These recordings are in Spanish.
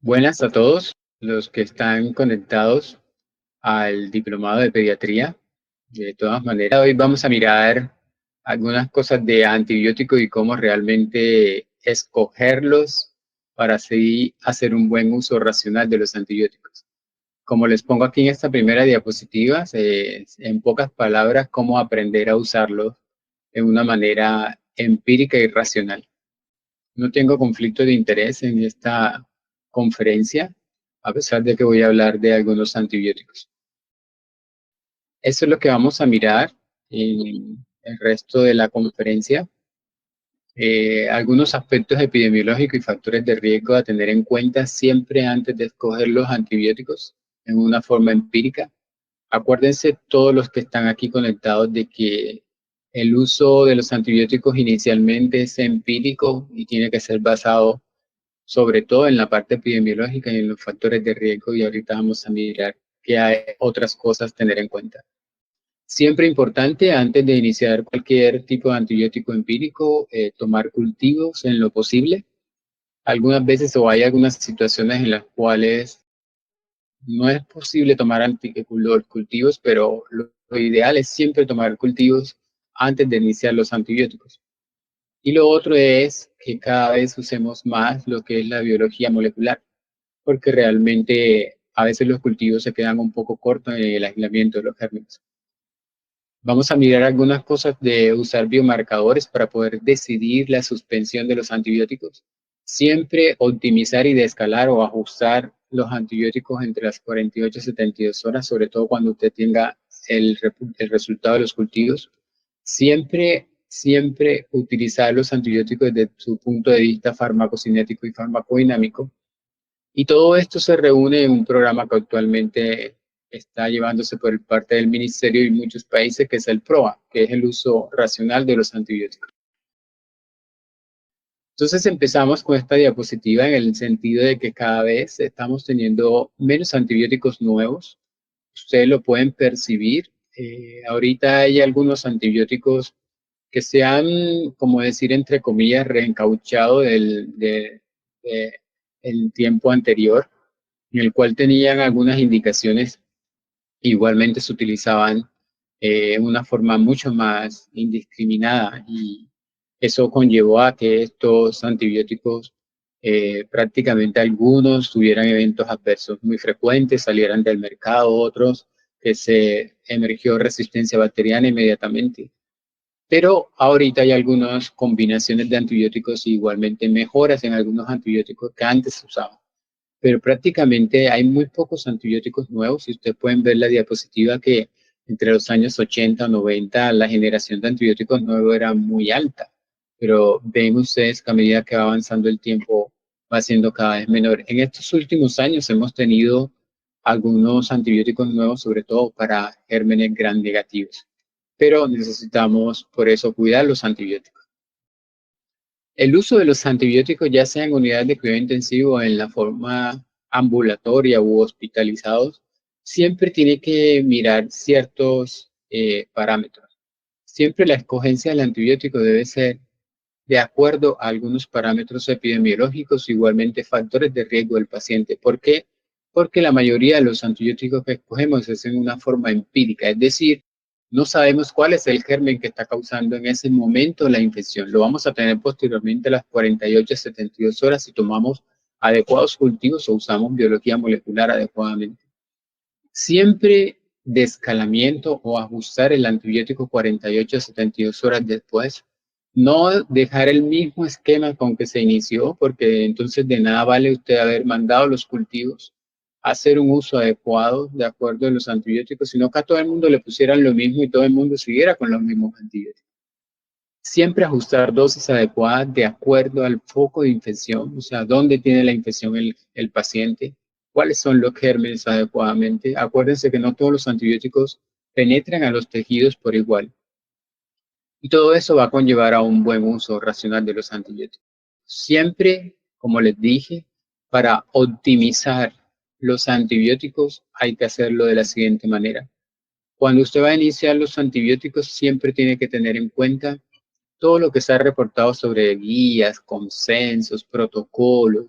Buenas a todos los que están conectados al diplomado de pediatría. De todas maneras, hoy vamos a mirar algunas cosas de antibióticos y cómo realmente escogerlos para así hacer un buen uso racional de los antibióticos. Como les pongo aquí en esta primera diapositiva, en pocas palabras, cómo aprender a usarlos de una manera empírica y racional. No tengo conflicto de interés en esta conferencia, a pesar de que voy a hablar de algunos antibióticos. Eso es lo que vamos a mirar en el resto de la conferencia. Algunos aspectos epidemiológicos y factores de riesgo a tener en cuenta siempre antes de escoger los antibióticos en una forma empírica. Acuérdense todos los que están aquí conectados de que el uso de los antibióticos inicialmente es empírico y tiene que ser basado sobre todo en la parte epidemiológica y en los factores de riesgo, y ahorita vamos a mirar que hay otras cosas a tener en cuenta. Siempre importante, antes de iniciar cualquier tipo de antibiótico empírico, tomar cultivos en lo posible. Algunas veces o hay algunas situaciones en las cuales no es posible tomar los cultivos, pero lo ideal es siempre tomar cultivos antes de iniciar los antibióticos. Y lo otro es que cada vez usemos más lo que es la biología molecular, porque realmente a veces los cultivos se quedan un poco cortos en el aislamiento de los gérmenes. Vamos a mirar algunas cosas de usar biomarcadores para poder decidir la suspensión de los antibióticos. Siempre optimizar y descalar o ajustar los antibióticos entre las 48 y 72 horas, sobre todo cuando usted tenga el resultado de los cultivos. Siempre utilizar los antibióticos desde su punto de vista farmacocinético y farmacodinámico. Y todo esto se reúne en un programa que actualmente está llevándose por parte del Ministerio y muchos países, que es el PROA, que es el uso racional de los antibióticos. Entonces empezamos con esta diapositiva en el sentido de que cada vez estamos teniendo menos antibióticos nuevos. Ustedes lo pueden percibir. Ahorita hay algunos antibióticos que se han, como decir, entre comillas, reencauchado del tiempo anterior, en el cual tenían algunas indicaciones. Igualmente se utilizaban una forma mucho más indiscriminada, y eso conllevó a que estos antibióticos, prácticamente algunos tuvieran eventos adversos muy frecuentes, salieran del mercado, otros que se emergió resistencia bacteriana inmediatamente. Pero ahorita hay algunas combinaciones de antibióticos y igualmente mejoras en algunos antibióticos que antes se usaban. Pero prácticamente hay muy pocos antibióticos nuevos, y ustedes pueden ver la diapositiva que entre los años 80 o 90 la generación de antibióticos nuevos era muy alta, pero ven ustedes que a medida que va avanzando el tiempo va siendo cada vez menor. En estos últimos años hemos tenido algunos antibióticos nuevos, sobre todo para gérmenes gram negativos, pero necesitamos por eso cuidar los antibióticos. El uso de los antibióticos, ya sea en unidades de cuidado intensivo o en la forma ambulatoria u hospitalizados, siempre tiene que mirar ciertos parámetros. Siempre la escogencia del antibiótico debe ser de acuerdo a algunos parámetros epidemiológicos, igualmente factores de riesgo del paciente. ¿Por qué? Porque la mayoría de los antibióticos que escogemos es en una forma empírica, es decir, no sabemos cuál es el germen que está causando en ese momento la infección. Lo vamos a tener posteriormente a las 48 a 72 horas si tomamos adecuados cultivos o usamos biología molecular adecuadamente. Siempre de escalamiento o ajustar el antibiótico 48 a 72 horas después. No dejar el mismo esquema con que se inició, porque entonces de nada vale usted haber mandado los cultivos a hacer un uso adecuado de acuerdo a los antibióticos, sino que a todo el mundo le pusieran lo mismo y todo el mundo siguiera con los mismos antibióticos. Siempre ajustar dosis adecuadas de acuerdo al foco de infección, o sea, dónde tiene la infección el paciente, cuáles son los gérmenes adecuadamente. Acuérdense que no todos los antibióticos penetran a los tejidos por igual. Y todo eso va a conllevar a un buen uso racional de los antibióticos. Siempre, como les dije, para optimizar los antibióticos hay que hacerlo de la siguiente manera. Cuando usted va a iniciar los antibióticos, siempre tiene que tener en cuenta todo lo que se ha reportado sobre guías, consensos, protocolos,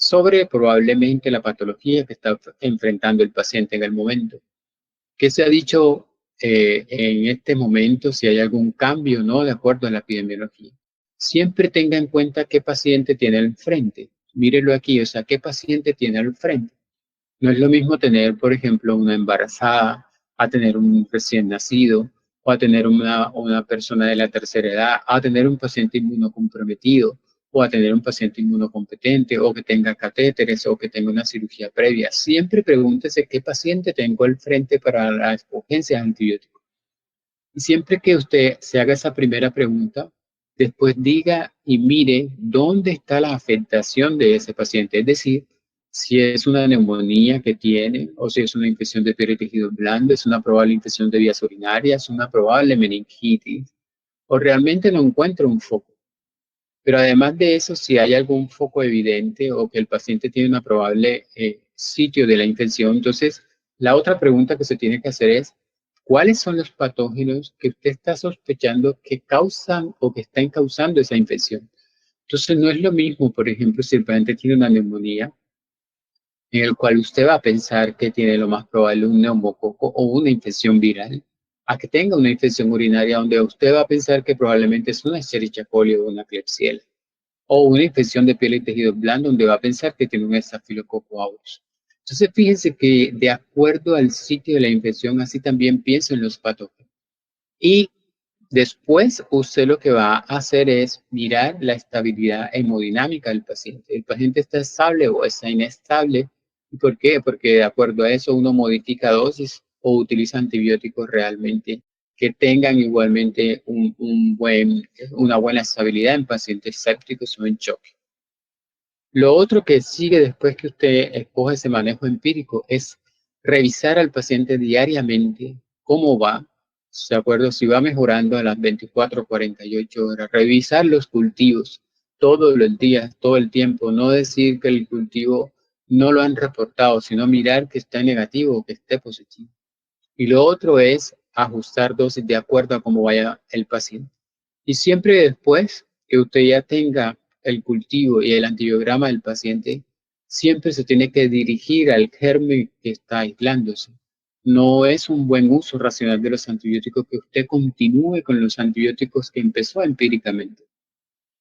sobre probablemente la patología que está enfrentando el paciente en el momento. ¿Qué se ha dicho en este momento? Si hay algún cambio, ¿no? De acuerdo a la epidemiología. Siempre tenga en cuenta qué paciente tiene al frente. Mírelo aquí, o sea, qué paciente tiene al frente. No es lo mismo tener, por ejemplo, una embarazada, a tener un recién nacido, o a tener una persona de la tercera edad, a tener un paciente inmunocomprometido, o a tener un paciente inmunocompetente, o que tenga catéteres, o que tenga una cirugía previa. Siempre pregúntese qué paciente tengo al frente para la escogencia de antibióticos. Y siempre que usted se haga esa primera pregunta, después diga y mire dónde está la afectación de ese paciente. Es decir, si es una neumonía que tiene, o si es una infección de piel y tejido blando, es una probable infección de vías urinarias, es una probable meningitis, o realmente no encuentra un foco. Pero además de eso, si hay algún foco evidente o que el paciente tiene una probable sitio de la infección, entonces la otra pregunta que se tiene que hacer es, ¿cuáles son los patógenos que usted está sospechando que causan o que están causando esa infección? Entonces no es lo mismo, por ejemplo, si el paciente tiene una neumonía, en el cual usted va a pensar que tiene lo más probable un neumococo o una infección viral, a que tenga una infección urinaria donde usted va a pensar que probablemente es una Escherichia coli o una Klebsiella, o una infección de piel y tejido blando donde va a pensar que tiene un estafilococo aureus. Entonces, fíjense que de acuerdo al sitio de la infección, así también pienso en los patógenos. Y después, usted lo que va a hacer es mirar la estabilidad hemodinámica del paciente. ¿El paciente está estable o está inestable? ¿Y por qué? Porque de acuerdo a eso uno modifica dosis o utiliza antibióticos realmente que tengan igualmente una buena estabilidad en pacientes sépticos o en shock. Lo otro que sigue después que usted escoge ese manejo empírico es revisar al paciente diariamente cómo va, ¿de acuerdo? Si va mejorando a las 24 o 48 horas, revisar los cultivos todos los días, todo el tiempo, no decir que el cultivo no lo han reportado, sino mirar que está negativo o que esté positivo. Y lo otro es ajustar dosis de acuerdo a cómo vaya el paciente. Y siempre después que usted ya tenga el cultivo y el antibiograma del paciente, siempre se tiene que dirigir al germen que está aislándose. No es un buen uso racional de los antibióticos que usted continúe con los antibióticos que empezó empíricamente.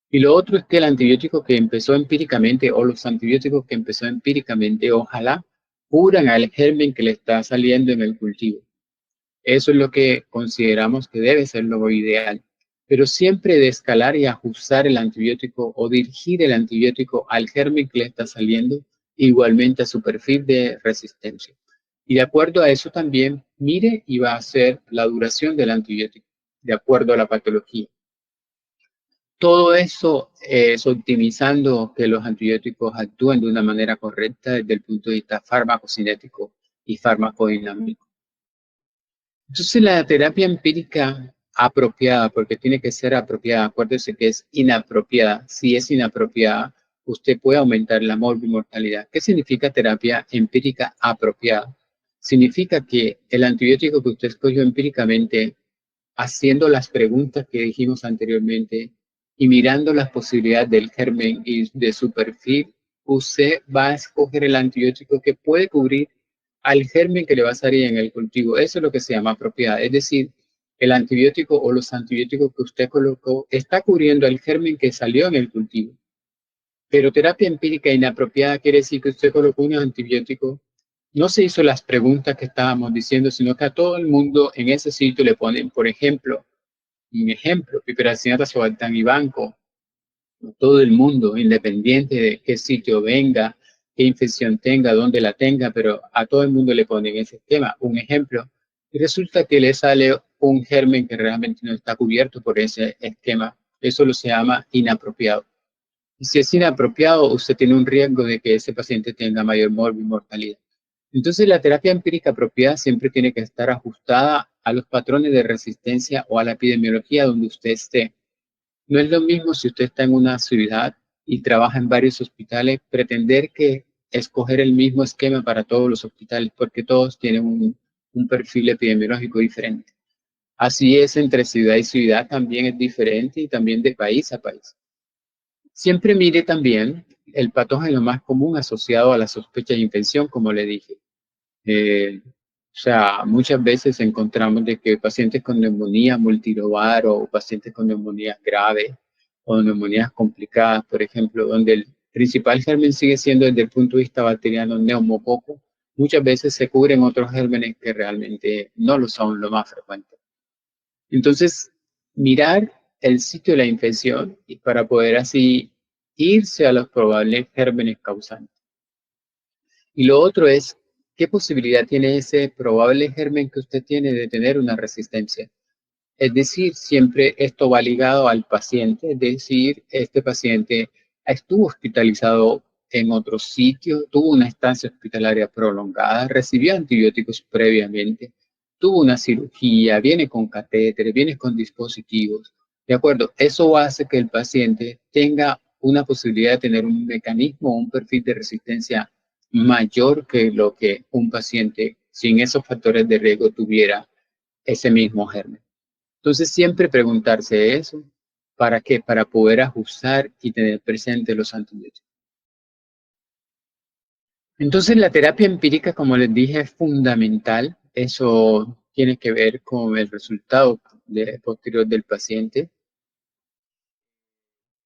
Y lo otro es que el antibiótico que empezó empíricamente o los antibióticos que empezó empíricamente, ojalá curan al germen que le está saliendo en el cultivo. Eso es lo que consideramos que debe ser lo ideal. Pero siempre de escalar y ajustar el antibiótico o dirigir el antibiótico al germen que le está saliendo, igualmente a su perfil de resistencia. Y de acuerdo a eso también, mire y va a hacer la duración del antibiótico, de acuerdo a la patología. Todo eso es optimizando que los antibióticos actúen de una manera correcta desde el punto de vista farmacocinético y farmacodinámico. Entonces la terapia empírica apropiada, porque tiene que ser apropiada, acuérdese que es inapropiada. Si es inapropiada, usted puede aumentar la morbimortalidad. ¿Qué significa terapia empírica apropiada? Significa que el antibiótico que usted escogió empíricamente, haciendo las preguntas que dijimos anteriormente y mirando las posibilidades del germen y de su perfil, usted va a escoger el antibiótico que puede cubrir al germen que le va a salir en el cultivo. Eso es lo que se llama propiedad. Es decir, el antibiótico o los antibióticos que usted colocó está cubriendo al germen que salió en el cultivo. Pero terapia empírica inapropiada quiere decir que usted colocó un antibiótico, no se hizo las preguntas que estábamos diciendo, sino que a todo el mundo en ese sitio le ponen, por ejemplo, un ejemplo, piperacina, tazobactam y banco. Todo el mundo, independiente de qué sitio venga, qué infección tenga, dónde la tenga, pero a todo el mundo le ponen ese esquema. Un ejemplo, y resulta que le sale un germen que realmente no está cubierto por ese esquema. Eso lo se llama inapropiado. Y si es inapropiado, usted tiene un riesgo de que ese paciente tenga mayor mortalidad. Entonces, la terapia empírica apropiada siempre tiene que estar ajustada a los patrones de resistencia o a la epidemiología donde usted esté. No es lo mismo si usted está en una ciudad y trabaja en varios hospitales, pretender que escoger el mismo esquema para todos los hospitales, porque todos tienen un perfil epidemiológico diferente. Así es entre ciudad y ciudad, también es diferente y también de país a país. Siempre mire también el patógeno más común asociado a la sospecha de infección, como le dije. O sea, muchas veces encontramos de que pacientes con neumonía multilobar o pacientes con neumonías graves o neumonías complicadas, por ejemplo, donde el principal germen sigue siendo desde el punto de vista bacteriano neumococo, muchas veces se cubren otros gérmenes que realmente no lo son lo más frecuente. Entonces, mirar el sitio de la infección y para poder así irse a los probables gérmenes causantes. Y lo otro es, ¿qué posibilidad tiene ese probable germen que usted tiene de tener una resistencia? Es decir, siempre esto va ligado al paciente, es decir, este paciente estuvo hospitalizado en otro sitio, tuvo una estancia hospitalaria prolongada, recibió antibióticos previamente, tuvo una cirugía, viene con catéteres, viene con dispositivos, ¿de acuerdo? Eso hace que el paciente tenga una posibilidad de tener un mecanismo, un perfil de resistencia mayor que lo que un paciente sin esos factores de riesgo tuviera ese mismo germen. Entonces, siempre preguntarse eso, ¿para qué? Para poder ajustar y tener presente los antibióticos. Entonces, la terapia empírica, como les dije, es fundamental. Eso tiene que ver con el resultado posterior del paciente.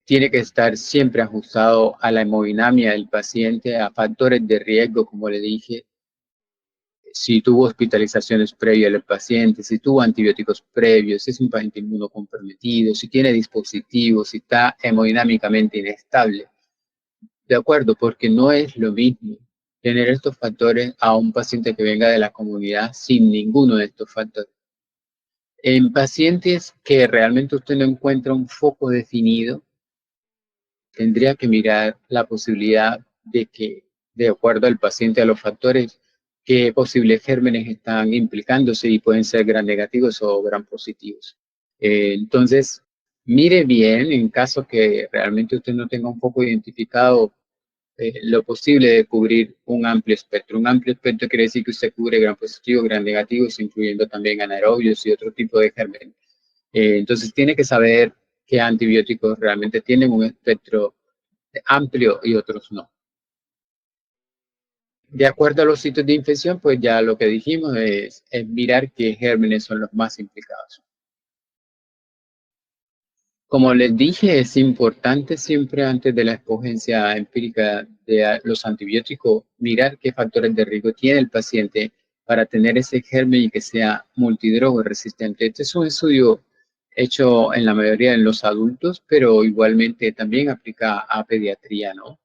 Tiene que estar siempre ajustado a la hemodinamia del paciente, a factores de riesgo, como le dije, si tuvo hospitalizaciones previas del paciente, si tuvo antibióticos previos, si es un paciente inmunocomprometido, si tiene dispositivos, si está hemodinámicamente inestable. De acuerdo, porque no es lo mismo tener estos factores a un paciente que venga de la comunidad sin ninguno de estos factores. En pacientes que realmente usted no encuentra un foco definido, tendría que mirar la posibilidad de que, de acuerdo al paciente, a los factores, qué posibles gérmenes están implicándose y pueden ser gram negativos o gram positivos. Entonces, mire bien, en caso que realmente usted no tenga un foco identificado, lo posible de cubrir un amplio espectro. Un amplio espectro quiere decir que usted cubre gram positivos, gram negativos, incluyendo también anaerobios y otro tipo de gérmenes. Entonces, tiene que saber qué antibióticos realmente tienen un espectro amplio y otros no. De acuerdo a los sitios de infección, pues ya lo que dijimos es mirar qué gérmenes son los más implicados. Como les dije, es importante siempre antes de la escogencia empírica de los antibióticos mirar qué factores de riesgo tiene el paciente para tener ese germen y que sea multidrogo resistente. Este es un estudio hecho en la mayoría de los adultos, pero igualmente también aplica a pediatría, ¿no?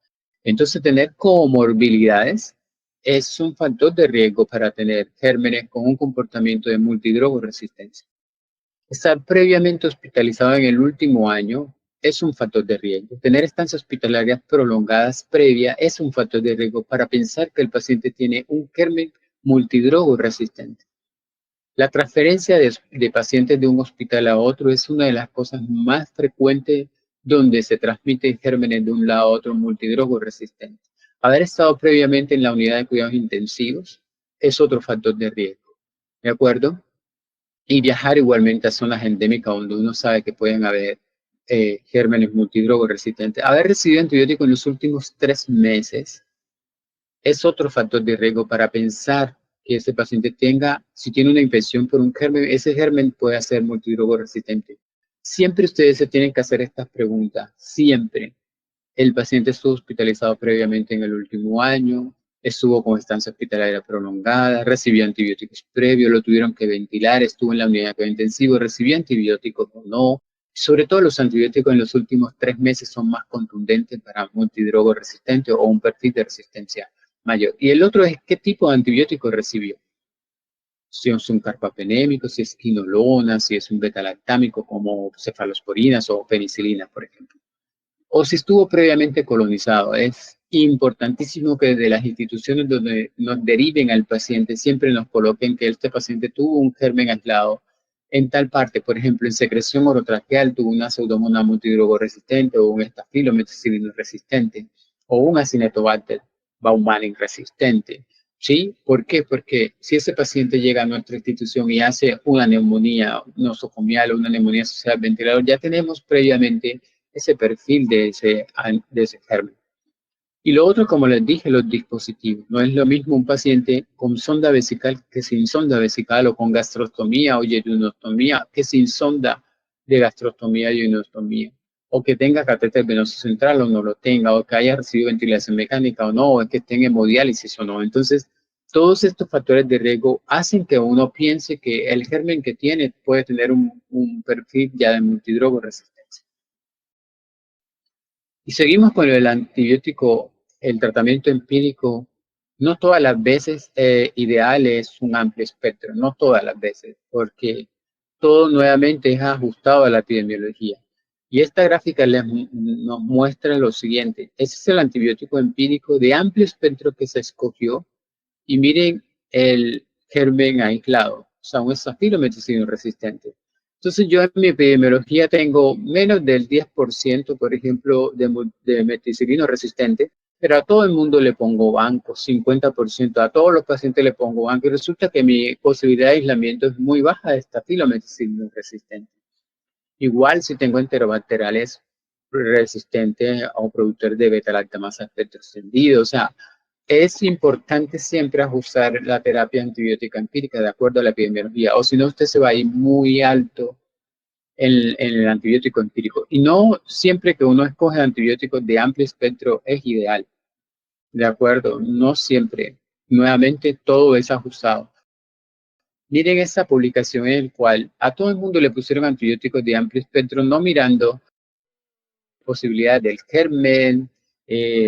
Entonces, tener comorbilidades es un factor de riesgo para tener gérmenes con un comportamiento de multidrogo resistencia. Estar previamente hospitalizado en el último año es un factor de riesgo. Tener estancias hospitalarias prolongadas previa es un factor de riesgo para pensar que el paciente tiene un germen multidrogo resistente. La transferencia de pacientes de un hospital a otro es una de las cosas más frecuentes donde se transmiten gérmenes de un lado a otro multidrogo resistente. Haber estado previamente en la unidad de cuidados intensivos es otro factor de riesgo. ¿De acuerdo? Y viajar igualmente a zonas endémicas donde uno sabe que pueden haber gérmenes multidrogo resistentes. Haber recibido antibióticos en los últimos 3 meses es otro factor de riesgo para pensar que ese paciente tenga, si tiene una infección por un germen, ese germen puede ser multidrogo resistente. Siempre ustedes se tienen que hacer estas preguntas, siempre. El paciente estuvo hospitalizado previamente en el último año, estuvo con estancia hospitalaria prolongada, recibió antibióticos previos, lo tuvieron que ventilar, estuvo en la unidad de cuidado intensivo, recibió antibióticos o no. Sobre todo los antibióticos en los últimos 3 meses son más contundentes para multidrogo resistente o un perfil de resistencia mayor. Y el otro es qué tipo de antibiótico recibió. Si es un carbapenémico, si es quinolona, si es un betalactámico como cefalosporinas o penicilinas, por ejemplo. O si estuvo previamente colonizado. Es importantísimo que desde las instituciones donde nos deriven al paciente siempre nos coloquen que este paciente tuvo un germen aislado en tal parte, por ejemplo, en secreción orotraqueal tuvo una pseudomonas multidrogo resistente o un estafilometicilino resistente o un Acinetobacter baumannii resistente. ¿Sí? ¿Por qué? Porque si ese paciente llega a nuestra institución y hace una neumonía nosocomial o una neumonía asociada al ventilador, ya tenemos previamente ese perfil de ese germen. Y lo otro, como les dije, los dispositivos. No es lo mismo un paciente con sonda vesical que sin sonda vesical, o con gastrostomía o yejunostomía que sin sonda de gastrostomía y yejunostomía, o que tenga catéter venoso central o no lo tenga, o que haya recibido ventilación mecánica o no, o que tenga hemodiálisis o no. Entonces, todos estos factores de riesgo hacen que uno piense que el germen que tiene puede tener un perfil ya de multidrogo resistencia. Y seguimos con el antibiótico, el tratamiento empírico. No todas las veces ideal es un amplio espectro, no todas las veces, porque todo nuevamente es ajustado a la epidemiología. Y esta gráfica nos muestra lo siguiente. Ese es el antibiótico empírico de amplio espectro que se escogió. Y miren el germen aislado, o sea, un estafilometicilino resistente. Entonces yo en mi epidemiología tengo menos del 10%, por ejemplo, de meticilino resistente, pero a todo el mundo le pongo banco, 50%, a todos los pacientes le pongo banco, y resulta que mi posibilidad de aislamiento es muy baja de estafilometicilino resistente. Igual si tengo enterobacteriales resistentes a un productor de beta-lactamasa espectro extendido, o sea, es importante siempre ajustar la terapia antibiótica empírica de acuerdo a la epidemiología, o si no, usted se va a ir muy alto en el antibiótico empírico. Y no siempre que uno escoge antibióticos de amplio espectro es ideal, ¿de acuerdo? No siempre. Nuevamente, todo es ajustado. Miren esta publicación en la cual a todo el mundo le pusieron antibióticos de amplio espectro, no mirando posibilidades del germen,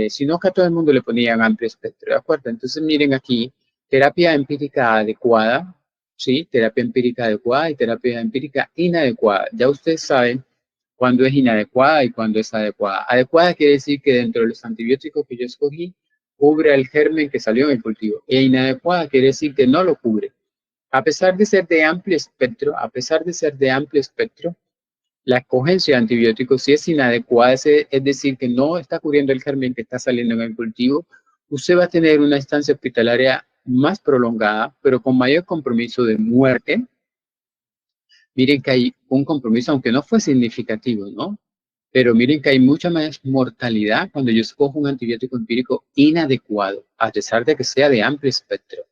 sino que a todo el mundo le ponían amplio espectro, ¿de acuerdo? Entonces miren aquí, terapia empírica adecuada, ¿sí? Terapia empírica adecuada y terapia empírica inadecuada. Ya ustedes saben cuándo es inadecuada y cuándo es adecuada. Adecuada quiere decir que dentro de los antibióticos que yo escogí, cubre el germen que salió en el cultivo. E inadecuada quiere decir que no lo cubre. A pesar de ser de amplio espectro, la escogencia de antibióticos, si es inadecuada, es decir, que no está cubriendo el germen que está saliendo en el cultivo, usted va a tener una estancia hospitalaria más prolongada, pero con mayor compromiso de muerte. Miren que hay un compromiso, aunque no fue significativo, ¿no? Pero miren que hay mucha más mortalidad cuando yo escojo un antibiótico empírico inadecuado, a pesar de que sea de amplio espectro.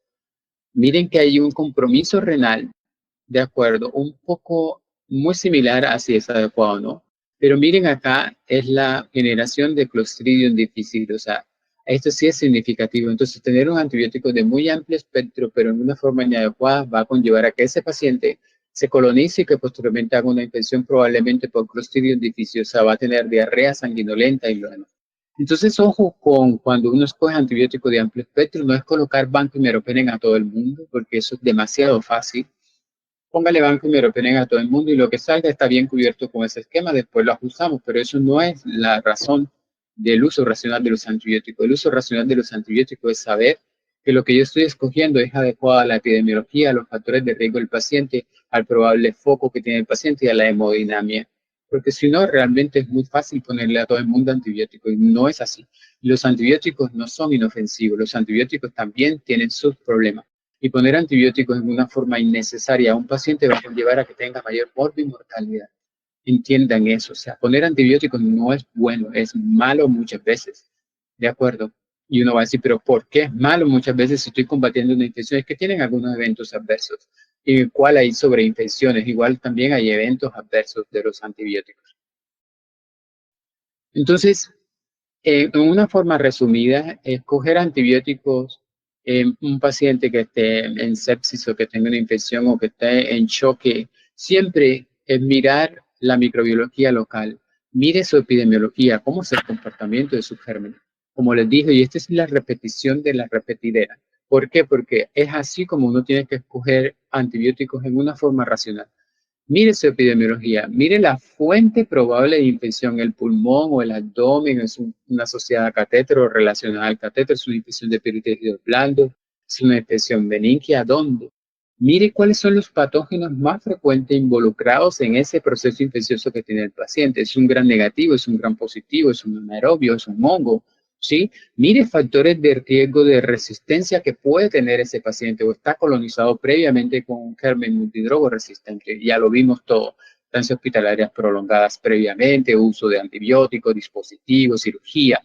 Miren que hay un compromiso renal, de acuerdo, un poco muy similar a si es adecuado o no. Pero miren acá, es la generación de Clostridium difficile, o sea, esto sí es significativo. Entonces, tener un antibiótico de muy amplio espectro, pero en una forma inadecuada, va a conllevar a que ese paciente se colonice y que posteriormente haga una infección probablemente por Clostridium difficile, o sea, va a tener diarrea sanguinolenta y lo demás. Entonces, ojo con cuando uno escoge antibiótico de amplio espectro, no es colocar banco y meropenem a todo el mundo, porque eso es demasiado fácil. Póngale banco y meropenem a todo el mundo y lo que salga está bien cubierto con ese esquema, después lo ajustamos, pero eso no es la razón del uso racional de los antibióticos. El uso racional de los antibióticos es saber que lo que yo estoy escogiendo es adecuado a la epidemiología, a los factores de riesgo del paciente, al probable foco que tiene el paciente y a la hemodinamia. Porque si no, realmente es muy fácil ponerle a todo el mundo antibióticos y no es así. Los antibióticos no son inofensivos, los antibióticos también tienen sus problemas. Y poner antibióticos en una forma innecesaria a un paciente va a conllevar a que tenga mayor mortalidad. Entiendan eso, o sea, poner antibióticos no es bueno, es malo muchas veces, ¿de acuerdo? Y uno va a decir, pero ¿por qué es malo muchas veces si estoy combatiendo una infección? Es que tienen algunos eventos adversos. Igual hay sobreinfecciones, igual también hay eventos adversos de los antibióticos. Entonces, en una forma resumida, escoger antibióticos en un paciente que esté en sepsis o que tenga una infección o que esté en choque, siempre es mirar la microbiología local, mire su epidemiología, cómo es el comportamiento de sus gérmenes. Como les dije, y esta es la repetición de la repetidera. ¿Por qué? Porque es así como uno tiene que escoger antibióticos en una forma racional. Mire su epidemiología, mire la fuente probable de infección, el pulmón o el abdomen, es una asociada a catéter o relacionada al catéter, es una infección de peritejidos blandos, es una infección benigna, ¿dónde? Mire cuáles son los patógenos más frecuentes involucrados en ese proceso infeccioso que tiene el paciente. Es un gran negativo, es un gran positivo, es un anaerobio, es un hongo, ¿sí? Mire factores de riesgo de resistencia que puede tener ese paciente o está colonizado previamente con un germen multidrogo resistente. Ya lo vimos todo. Estancias hospitalarias prolongadas previamente, uso de antibióticos, dispositivos, cirugía.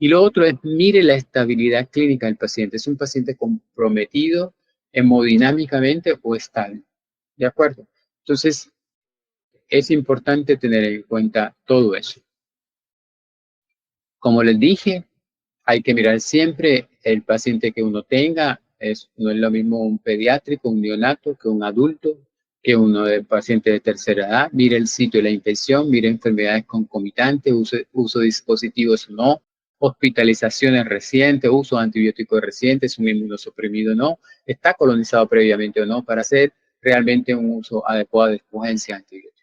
Y lo otro es, mire la estabilidad clínica del paciente. ¿Es un paciente comprometido hemodinámicamente o estable? ¿De acuerdo? Entonces, es importante tener en cuenta todo eso. Como les dije, hay que mirar siempre el paciente que uno tenga. No es lo mismo un pediátrico, un neonato, que un adulto, que uno de paciente de tercera edad. Mire el sitio de la infección, mire enfermedades concomitantes, uso de dispositivos o no, hospitalizaciones recientes, uso de antibióticos recientes, un inmunosuprimido o no, está colonizado previamente o no, para hacer realmente un uso adecuado de escogencia antibiótica.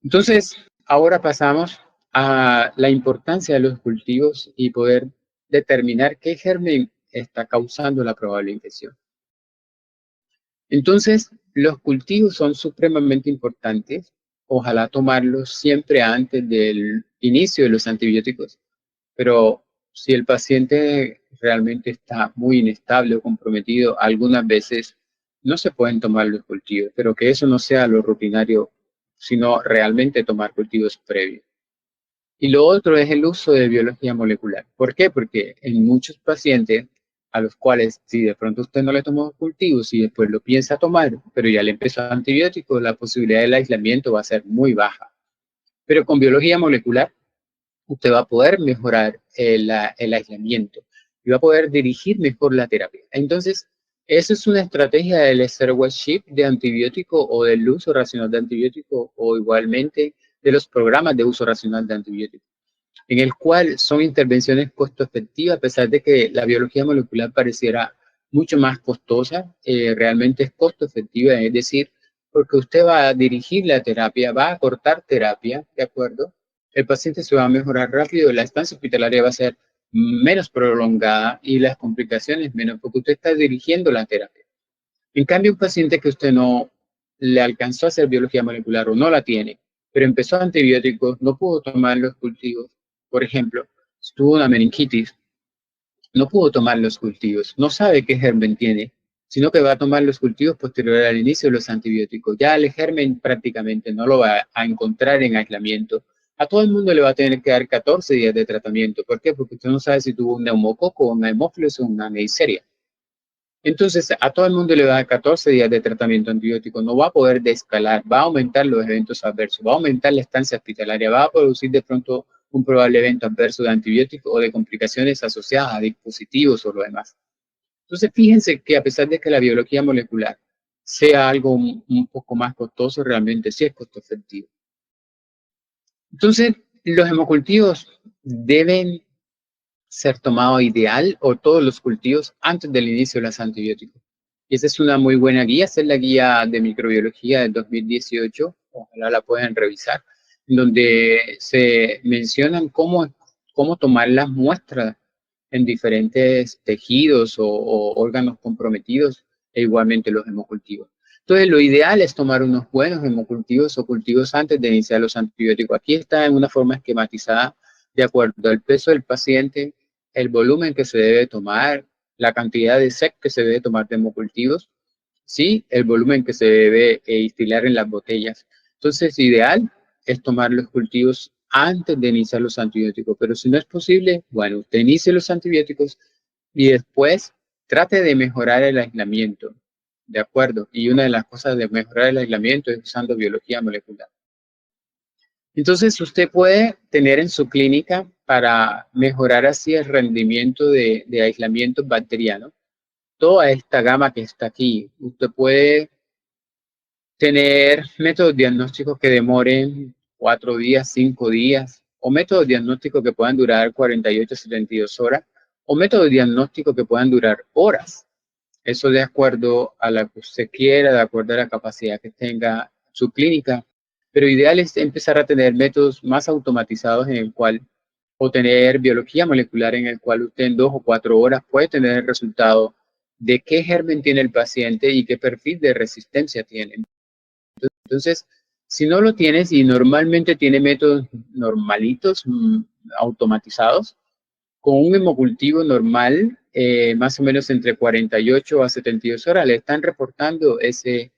Entonces, ahora pasamos a la importancia de los cultivos y poder determinar qué germen está causando la probable infección. Entonces, los cultivos son supremamente importantes. Ojalá tomarlos siempre antes del inicio de los antibióticos, pero si el paciente realmente está muy inestable o comprometido, algunas veces no se pueden tomar los cultivos, pero que eso no sea lo rutinario, sino realmente tomar cultivos previos. Y lo otro es el uso de biología molecular. ¿Por qué? Porque en muchos pacientes a los cuales si de pronto usted no le tomó cultivos y después lo piensa tomar, pero ya le empezó antibióticos, la posibilidad del aislamiento va a ser muy baja. Pero con biología molecular usted va a poder mejorar el aislamiento y va a poder dirigir mejor la terapia. Entonces, eso es una estrategia del stewardship de antibiótico o del uso racional de antibiótico o igualmente de los programas de uso racional de antibiótico, en el cual son intervenciones costo efectivas, a pesar de que la biología molecular pareciera mucho más costosa, realmente es costo efectiva, es decir, porque usted va a dirigir la terapia, va a cortar terapia, ¿de acuerdo? El paciente se va a mejorar rápido, la estancia hospitalaria va a ser menos prolongada y las complicaciones menos, porque usted está dirigiendo la terapia. En cambio, un paciente que usted no le alcanzó a hacer biología molecular o no la tiene, pero empezó antibióticos, no pudo tomar los cultivos, por ejemplo, si tuvo una meningitis, no pudo tomar los cultivos, no sabe qué germen tiene, sino que va a tomar los cultivos posterior al inicio de los antibióticos. Ya el germen prácticamente no lo va a encontrar en aislamiento. A todo el mundo le va a tener que dar 14 días de tratamiento. ¿Por qué? Porque usted no sabe si tuvo un neumococo, una hemófilos o una neisseria. Entonces, a todo el mundo le va a dar 14 días de tratamiento antibiótico, no va a poder descalar, va a aumentar los eventos adversos, va a aumentar la estancia hospitalaria, va a producir de pronto un probable evento adverso de antibiótico o de complicaciones asociadas a dispositivos o lo demás. Entonces, fíjense que a pesar de que la biología molecular sea algo un poco más costoso, realmente sí es costo efectivo. Entonces, los hemocultivos deben ser tomado ideal o todos los cultivos antes del inicio de los antibióticos. Y esa es una muy buena guía, esa es la guía de microbiología del 2018, ojalá la puedan revisar, donde se mencionan cómo tomar las muestras en diferentes tejidos o órganos comprometidos e igualmente los hemocultivos. Entonces, lo ideal es tomar unos buenos hemocultivos o cultivos antes de iniciar los antibióticos. Aquí está en una forma esquematizada de acuerdo al peso del paciente, el volumen que se debe tomar, la cantidad de SEC que se debe tomar de hemocultivos, sí, el volumen que se debe instilar en las botellas. Entonces, ideal es tomar los cultivos antes de iniciar los antibióticos, pero si no es posible, bueno, usted inicie los antibióticos, y después trate de mejorar el aislamiento, ¿de acuerdo? Y una de las cosas de mejorar el aislamiento es usando biología molecular. Entonces, usted puede tener en su clínica para mejorar así el rendimiento de aislamiento bacteriano, toda esta gama que está aquí. Usted puede tener métodos diagnósticos que demoren 4 días, 5 días, o métodos diagnósticos que puedan durar 48, 72 horas, o métodos diagnósticos que puedan durar horas. Eso de acuerdo a la que usted quiera, de acuerdo a la capacidad que tenga su clínica. Pero ideal es empezar a tener métodos más automatizados en el cual, o tener biología molecular en el cual usted en 2 o 4 horas puede tener el resultado de qué germen tiene el paciente y qué perfil de resistencia tiene. Entonces, si no lo tienes y normalmente tiene métodos normalitos, automatizados, con un hemocultivo normal, más o menos entre 48 a 72 horas, le están reportando ese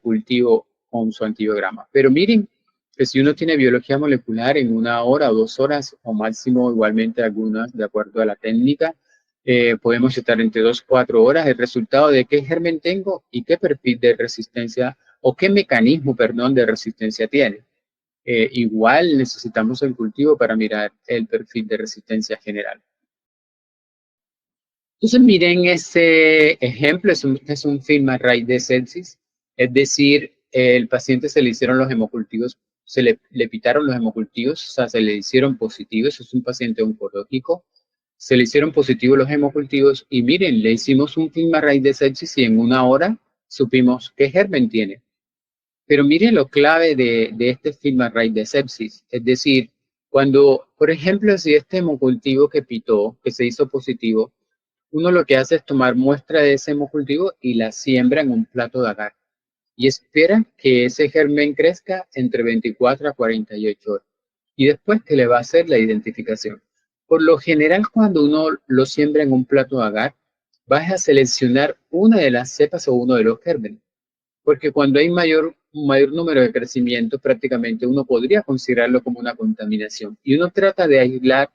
cultivo con su antibiograma. Pero miren que si uno tiene biología molecular en 1 hora o 2 horas, o máximo igualmente algunas, de acuerdo a la técnica, podemos estar entre 2 y 4 horas el resultado de qué germen tengo y qué perfil de resistencia o qué mecanismo, perdón, de resistencia tiene. Igual necesitamos el cultivo para mirar el perfil de resistencia general. Entonces miren ese ejemplo, es un film a raíz de sepsis, es decir, el paciente se le hicieron los hemocultivos, le pitaron los hemocultivos, o sea, se le hicieron positivos, es un paciente oncológico, se le hicieron positivos los hemocultivos y miren, le hicimos un film a raíz de sepsis y en 1 hora supimos qué germen tiene. Pero mire lo clave de este film a raíz de sepsis, es decir, cuando, por ejemplo, si este hemocultivo que pitó, que se hizo positivo, uno lo que hace es tomar muestra de ese hemocultivo y la siembra en un plato de agar y espera que ese germen crezca entre 24 a 48 horas y después que le va a hacer la identificación. Por lo general, cuando uno lo siembra en un plato de agar, vas a seleccionar una de las cepas o uno de los gérmenes, porque cuando hay mayor número de crecimiento, prácticamente uno podría considerarlo como una contaminación y uno trata de aislar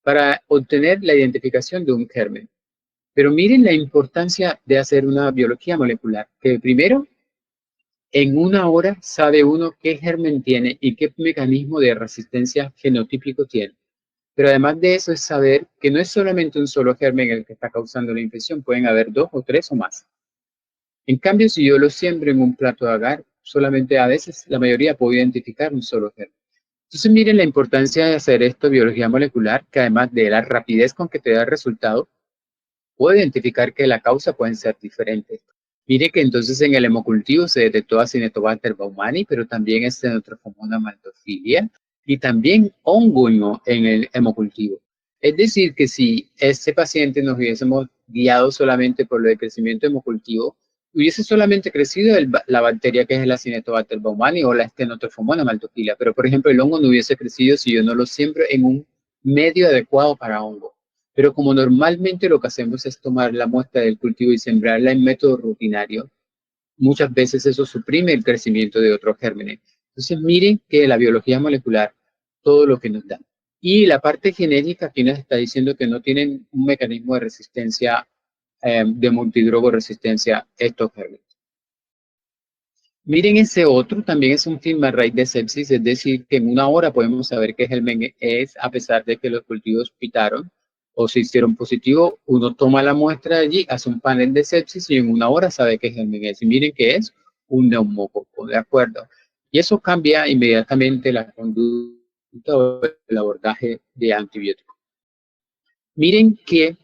para obtener la identificación de un germen. Pero miren la importancia de hacer una biología molecular, que primero, en 1 hora sabe uno qué germen tiene y qué mecanismo de resistencia genotípico tiene. Pero además de eso es saber que no es solamente un solo germen el que está causando la infección, pueden haber 2 o 3 o más. En cambio, si yo lo siembro en un plato de agar, solamente a veces, la mayoría puedo identificar un solo germen. Entonces miren la importancia de hacer esto, biología molecular, que además de la rapidez con que te da el resultado, puedo identificar que la causa pueden ser diferentes. Mire que entonces en el hemocultivo se detectó Acinetobacter baumannii, pero también Stenotrophomonas maltophilia y también hongo en el hemocultivo. Es decir, que si ese paciente nos hubiésemos guiado solamente por lo de crecimiento hemocultivo, hubiese solamente crecido la bacteria que es el Acinetobacter baumannii o la Stenotrophomonas maltophilia, pero por ejemplo el hongo no hubiese crecido si yo no lo siembro en un medio adecuado para hongo. Pero como normalmente lo que hacemos es tomar la muestra del cultivo y sembrarla en método rutinario, muchas veces eso suprime el crecimiento de otros gérmenes. Entonces miren que la biología molecular, todo lo que nos da. Y la parte genética aquí nos está diciendo que no tienen un mecanismo de resistencia, de multidrogo resistencia estos gérmenes. Miren ese otro, también es un film a raíz de sepsis, es decir, que en 1 hora podemos saber qué germen es, a pesar de que los cultivos pitaron o se hicieron positivo, uno toma la muestra de allí, hace un panel de sepsis y en 1 hora sabe qué germen es. Y miren que es un neumococo, ¿de acuerdo? Y eso cambia inmediatamente la conducta o el abordaje de antibióticos. Miren que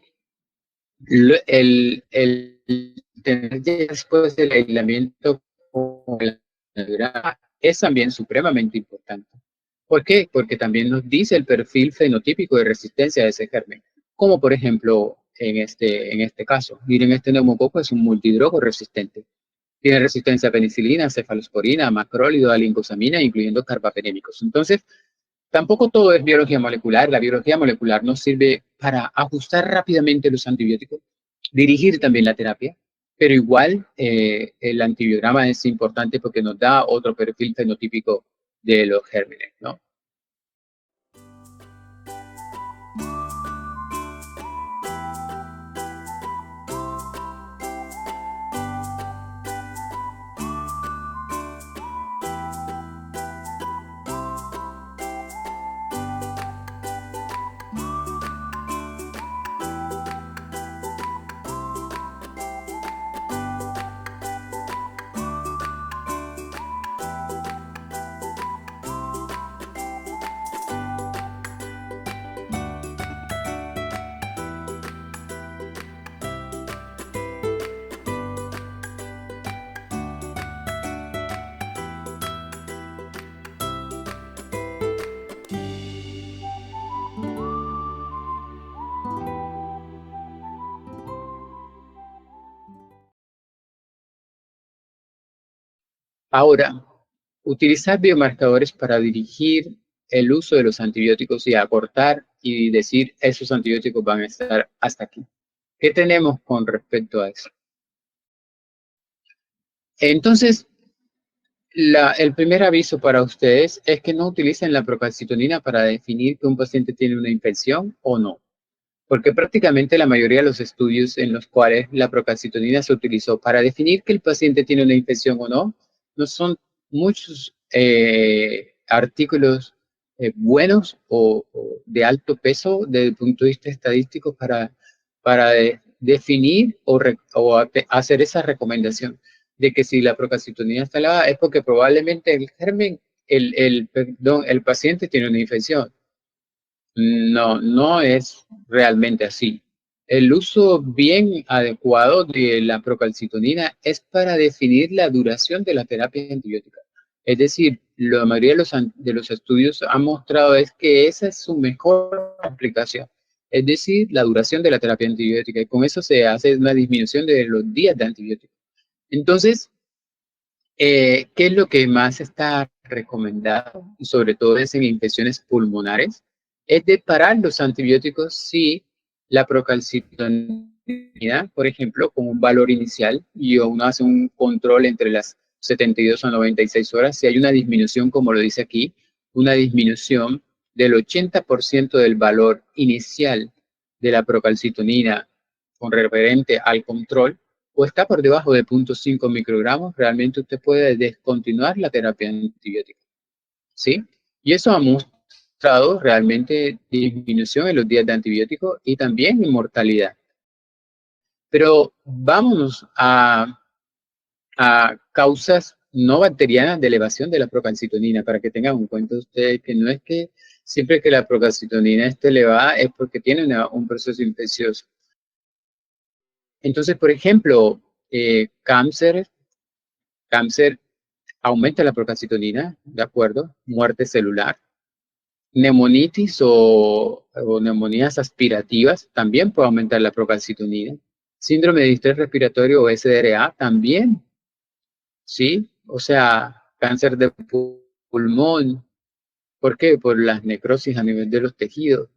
el tener después del aislamiento con la es también supremamente importante. ¿Por qué? Porque también nos dice el perfil fenotípico de resistencia de ese germen, como por ejemplo en este caso. Miren, este neumococo es un multidrogo resistente. Tiene resistencia a penicilina, cefalosporina, macrólido, a lincosamina, incluyendo carbapenémicos. Entonces, tampoco todo es biología molecular. La biología molecular nos sirve para ajustar rápidamente los antibióticos, dirigir también la terapia, pero igual el antibiograma es importante porque nos da otro perfil fenotípico de los gérmenes, ¿no? Ahora, utilizar biomarcadores para dirigir el uso de los antibióticos y acortar y decir esos antibióticos van a estar hasta aquí. ¿Qué tenemos con respecto a eso? Entonces, el primer aviso para ustedes es que no utilicen la procalcitonina para definir que un paciente tiene una infección o no. Porque prácticamente la mayoría de los estudios en los cuales la procalcitonina se utilizó para definir que el paciente tiene una infección o no, no son muchos artículos buenos o de alto peso desde el punto de vista estadístico para definir o hacer esa recomendación de que si la procalcitonina está elevada es porque probablemente el germen, el paciente tiene una infección. No, no es realmente así. El uso bien adecuado de la procalcitonina es para definir la duración de la terapia antibiótica. Es decir, la mayoría de los estudios han mostrado es que esa es su mejor aplicación. Es decir, la duración de la terapia antibiótica. Y con eso se hace una disminución de los días de antibiótico. Entonces, ¿qué es lo que más está recomendado? Y sobre todo es en infecciones pulmonares. Es de parar los antibióticos si la procalcitonina, por ejemplo, con un valor inicial y uno hace un control entre las 72 a 96 horas, si hay una disminución, como lo dice aquí, una disminución del 80% del valor inicial de la procalcitonina con referente al control, o está por debajo de 0.5 microgramos, realmente usted puede descontinuar la terapia antibiótica, ¿sí? Y eso ha mostrado realmente disminución en los días de antibiótico y también en mortalidad. Pero vámonos a causas no bacterianas de elevación de la procalcitonina, para que tengan en cuenta ustedes que no es que siempre que la procalcitonina esté elevada es porque tiene un proceso infeccioso. Entonces, por ejemplo, cáncer aumenta la procalcitonina, ¿de acuerdo? Muerte celular. Neumonitis o neumonías aspirativas también puede aumentar la procalcitonina. Síndrome de distrés respiratorio o SDRA también, ¿sí? O sea, cáncer de pulmón. ¿Por qué? Por las necrosis a nivel de los tejidos.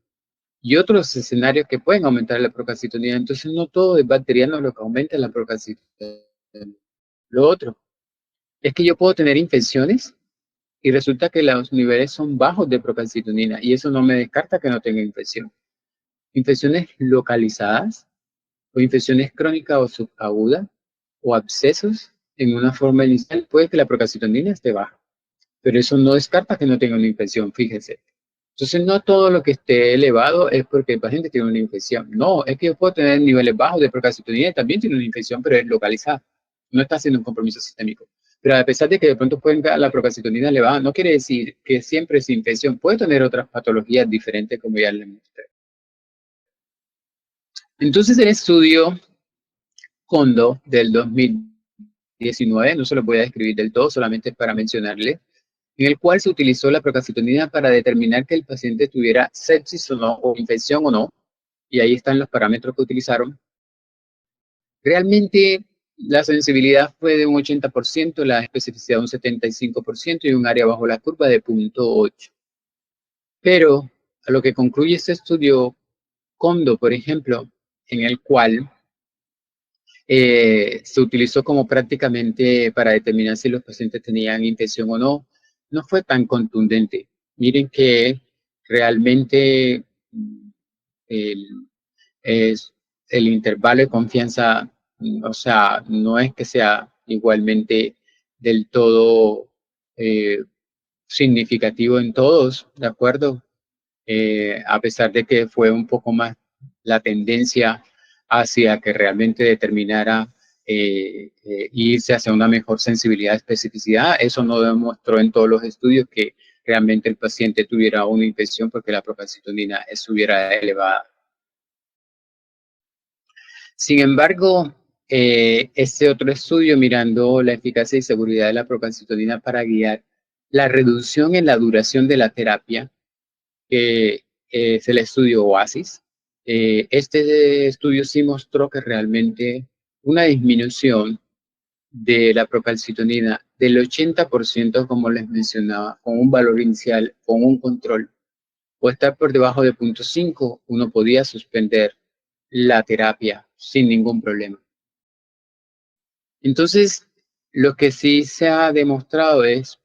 Y otros escenarios que pueden aumentar la procalcitonina. Entonces, no todo es bacteriano lo que aumenta la procalcitonina. Lo otro es que yo puedo tener infecciones y resulta que los niveles son bajos de procalcitonina y eso no me descarta que no tenga infección. Infecciones localizadas o infecciones crónicas o subagudas o abscesos en una forma inicial puede que la procalcitonina esté baja, pero eso no descarta que no tenga una infección, fíjese. Entonces, no todo lo que esté elevado es porque el paciente tiene una infección. No, es que yo puedo tener niveles bajos de procalcitonina y también tiene una infección, pero es localizada. No está haciendo un compromiso sistémico. Pero a pesar de que de pronto pueden dar la procalcitonina elevada, no quiere decir que siempre es infección. Puede tener otras patologías diferentes, como ya les mostré. Entonces, el estudio Kondo del 2019, no se lo voy a describir del todo, solamente para mencionarle, en el cual se utilizó la procalcitonina para determinar que el paciente tuviera sepsis o no, o infección o no, y ahí están los parámetros que utilizaron. Realmente la sensibilidad fue de un 80%, la especificidad un 75% y un área bajo la curva de 0.8. Pero a lo que concluye este estudio Kondo, por ejemplo, en el cual se utilizó como prácticamente para determinar si los pacientes tenían infección o no, no fue tan contundente. Miren que realmente el, es, el intervalo de confianza, o sea, no es que sea igualmente del todo significativo en todos, ¿de acuerdo? A pesar de que fue un poco más la tendencia hacia que realmente determinara irse hacia una mejor sensibilidad, especificidad, eso no demostró en todos los estudios que realmente el paciente tuviera una infección porque la procalcitonina estuviera elevada. Sin embargo, este otro estudio mirando la eficacia y seguridad de la procalcitonina para guiar la reducción en la duración de la terapia, que es el estudio OASIS. Este estudio sí mostró que realmente una disminución de la procalcitonina del 80%, como les mencionaba, con un valor inicial, con un control, o estar por debajo de 0.5, uno podía suspender la terapia sin ningún problema. Entonces, lo que sí se ha demostrado es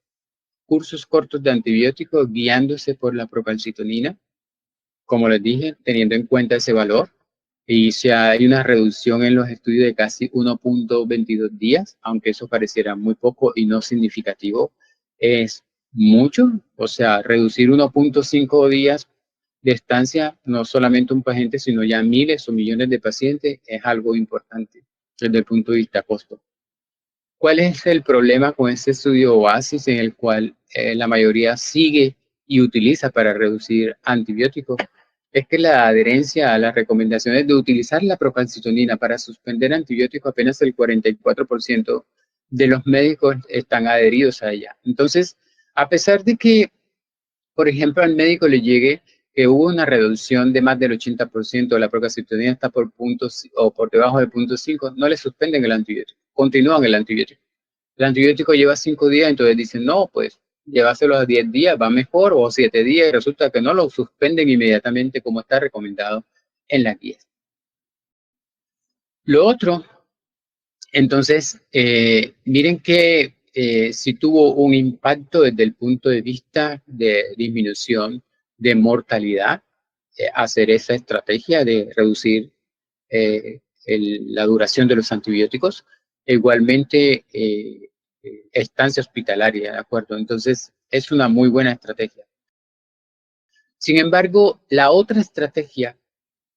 cursos cortos de antibióticos guiándose por la procalcitonina, como les dije, teniendo en cuenta ese valor. Y si hay una reducción en los estudios de casi 1.22 días, aunque eso pareciera muy poco y no significativo, es mucho. O sea, reducir 1.5 días de estancia, no solamente un paciente, sino ya miles o millones de pacientes, es algo importante desde el punto de vista costo. ¿Cuál es el problema con este estudio Oasis en el cual la mayoría sigue y utiliza para reducir antibióticos? Es que la adherencia a las recomendaciones de utilizar la procalcitonina para suspender antibióticos, apenas el 44% de los médicos están adheridos a ella. Entonces, a pesar de que, por ejemplo, al médico le llegue que hubo una reducción de más del 80%, la procalcitonina está por puntos o por debajo de 0.5, no le suspenden el antibiótico, continúan el antibiótico. El antibiótico lleva 5 días, entonces dicen, no, pues llévaselo a 10 días, va mejor, o 7 días, y resulta que no lo suspenden inmediatamente como está recomendado en las guías. Lo otro, entonces, miren que sí tuvo un impacto desde el punto de vista de disminución de mortalidad, hacer esa estrategia de reducir la duración de los antibióticos. Igualmente, estancia hospitalaria, ¿de acuerdo? Entonces, es una muy buena estrategia. Sin embargo, la otra estrategia,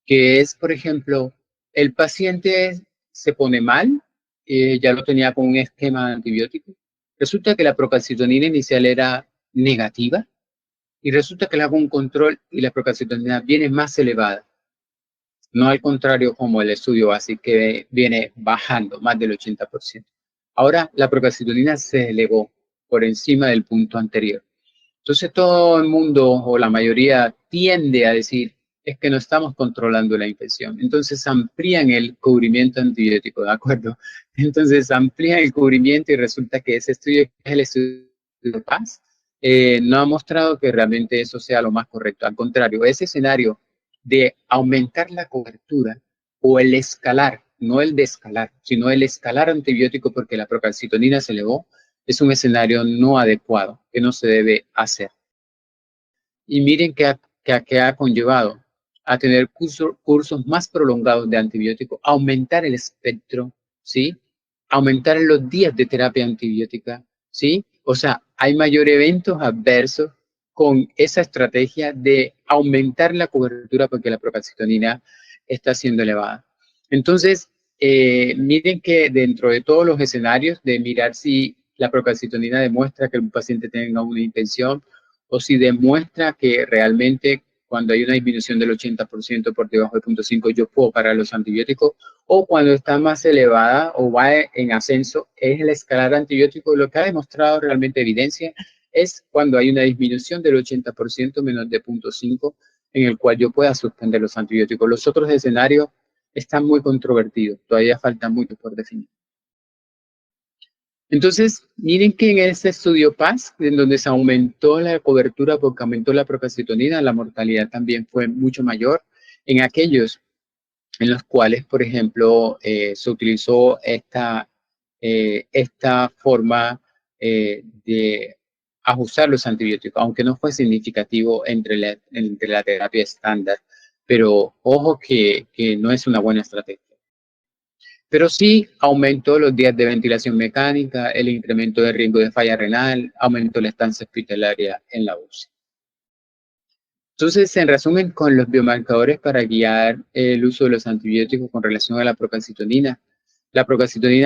que es, por ejemplo, el paciente se pone mal, ya lo tenía con un esquema de antibiótico, resulta que la procalcitonina inicial era negativa y resulta que le hago un control y la procalcitonina viene más elevada. No al contrario como el estudio así que viene bajando más del 80%. Ahora la procalcitonina se elevó por encima del punto anterior. Entonces todo el mundo o la mayoría tiende a decir es que no estamos controlando la infección. Entonces amplían el cubrimiento antibiótico, ¿de acuerdo? Entonces amplían el cubrimiento y resulta que ese estudio, que es el estudio de PAS, no ha mostrado que realmente eso sea lo más correcto. Al contrario, ese escenario de aumentar la cobertura o el escalar, no el descalar, sino el escalar antibiótico porque la procalcitonina se elevó, es un escenario no adecuado, que no se debe hacer. Y miren que ha conllevado a tener cursos más prolongados de antibióticos, aumentar el espectro, ¿sí? Aumentar los días de terapia antibiótica, ¿sí? O sea, hay mayor eventos adversos con esa estrategia de aumentar la cobertura porque la procalcitonina está siendo elevada. Entonces, miren que dentro de todos los escenarios de mirar si la procalcitonina demuestra que el paciente tenga una infección o si demuestra que realmente cuando hay una disminución del 80% por debajo de 0.5 yo puedo parar los antibióticos, o cuando está más elevada o va en ascenso, es el escalar antibiótico. Lo que ha demostrado realmente evidencia es cuando hay una disminución del 80% menos de 0.5 en el cual yo pueda suspender los antibióticos. Los otros escenarios están muy controvertidos, todavía falta mucho por definir. Entonces, miren que en ese estudio PAS, en donde se aumentó la cobertura porque aumentó la procalcitonina, la mortalidad también fue mucho mayor. En aquellos en los cuales, por ejemplo, se utilizó esta forma de ajustar los antibióticos, aunque no fue significativo entre la terapia estándar, pero ojo que no es una buena estrategia. Pero sí aumentó los días de ventilación mecánica, el incremento de riesgo de falla renal, aumentó la estancia hospitalaria en la UCI. Entonces, en resumen, con los biomarcadores para guiar el uso de los antibióticos con relación a la procalcitonina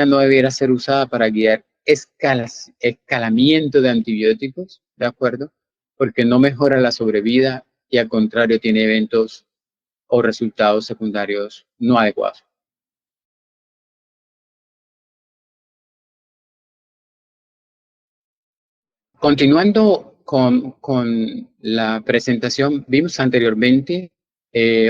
no debiera ser usada para guiar escalamiento de antibióticos, ¿de acuerdo? Porque no mejora la sobrevida y al contrario tiene eventos o resultados secundarios no adecuados. Continuando con la presentación, vimos anteriormente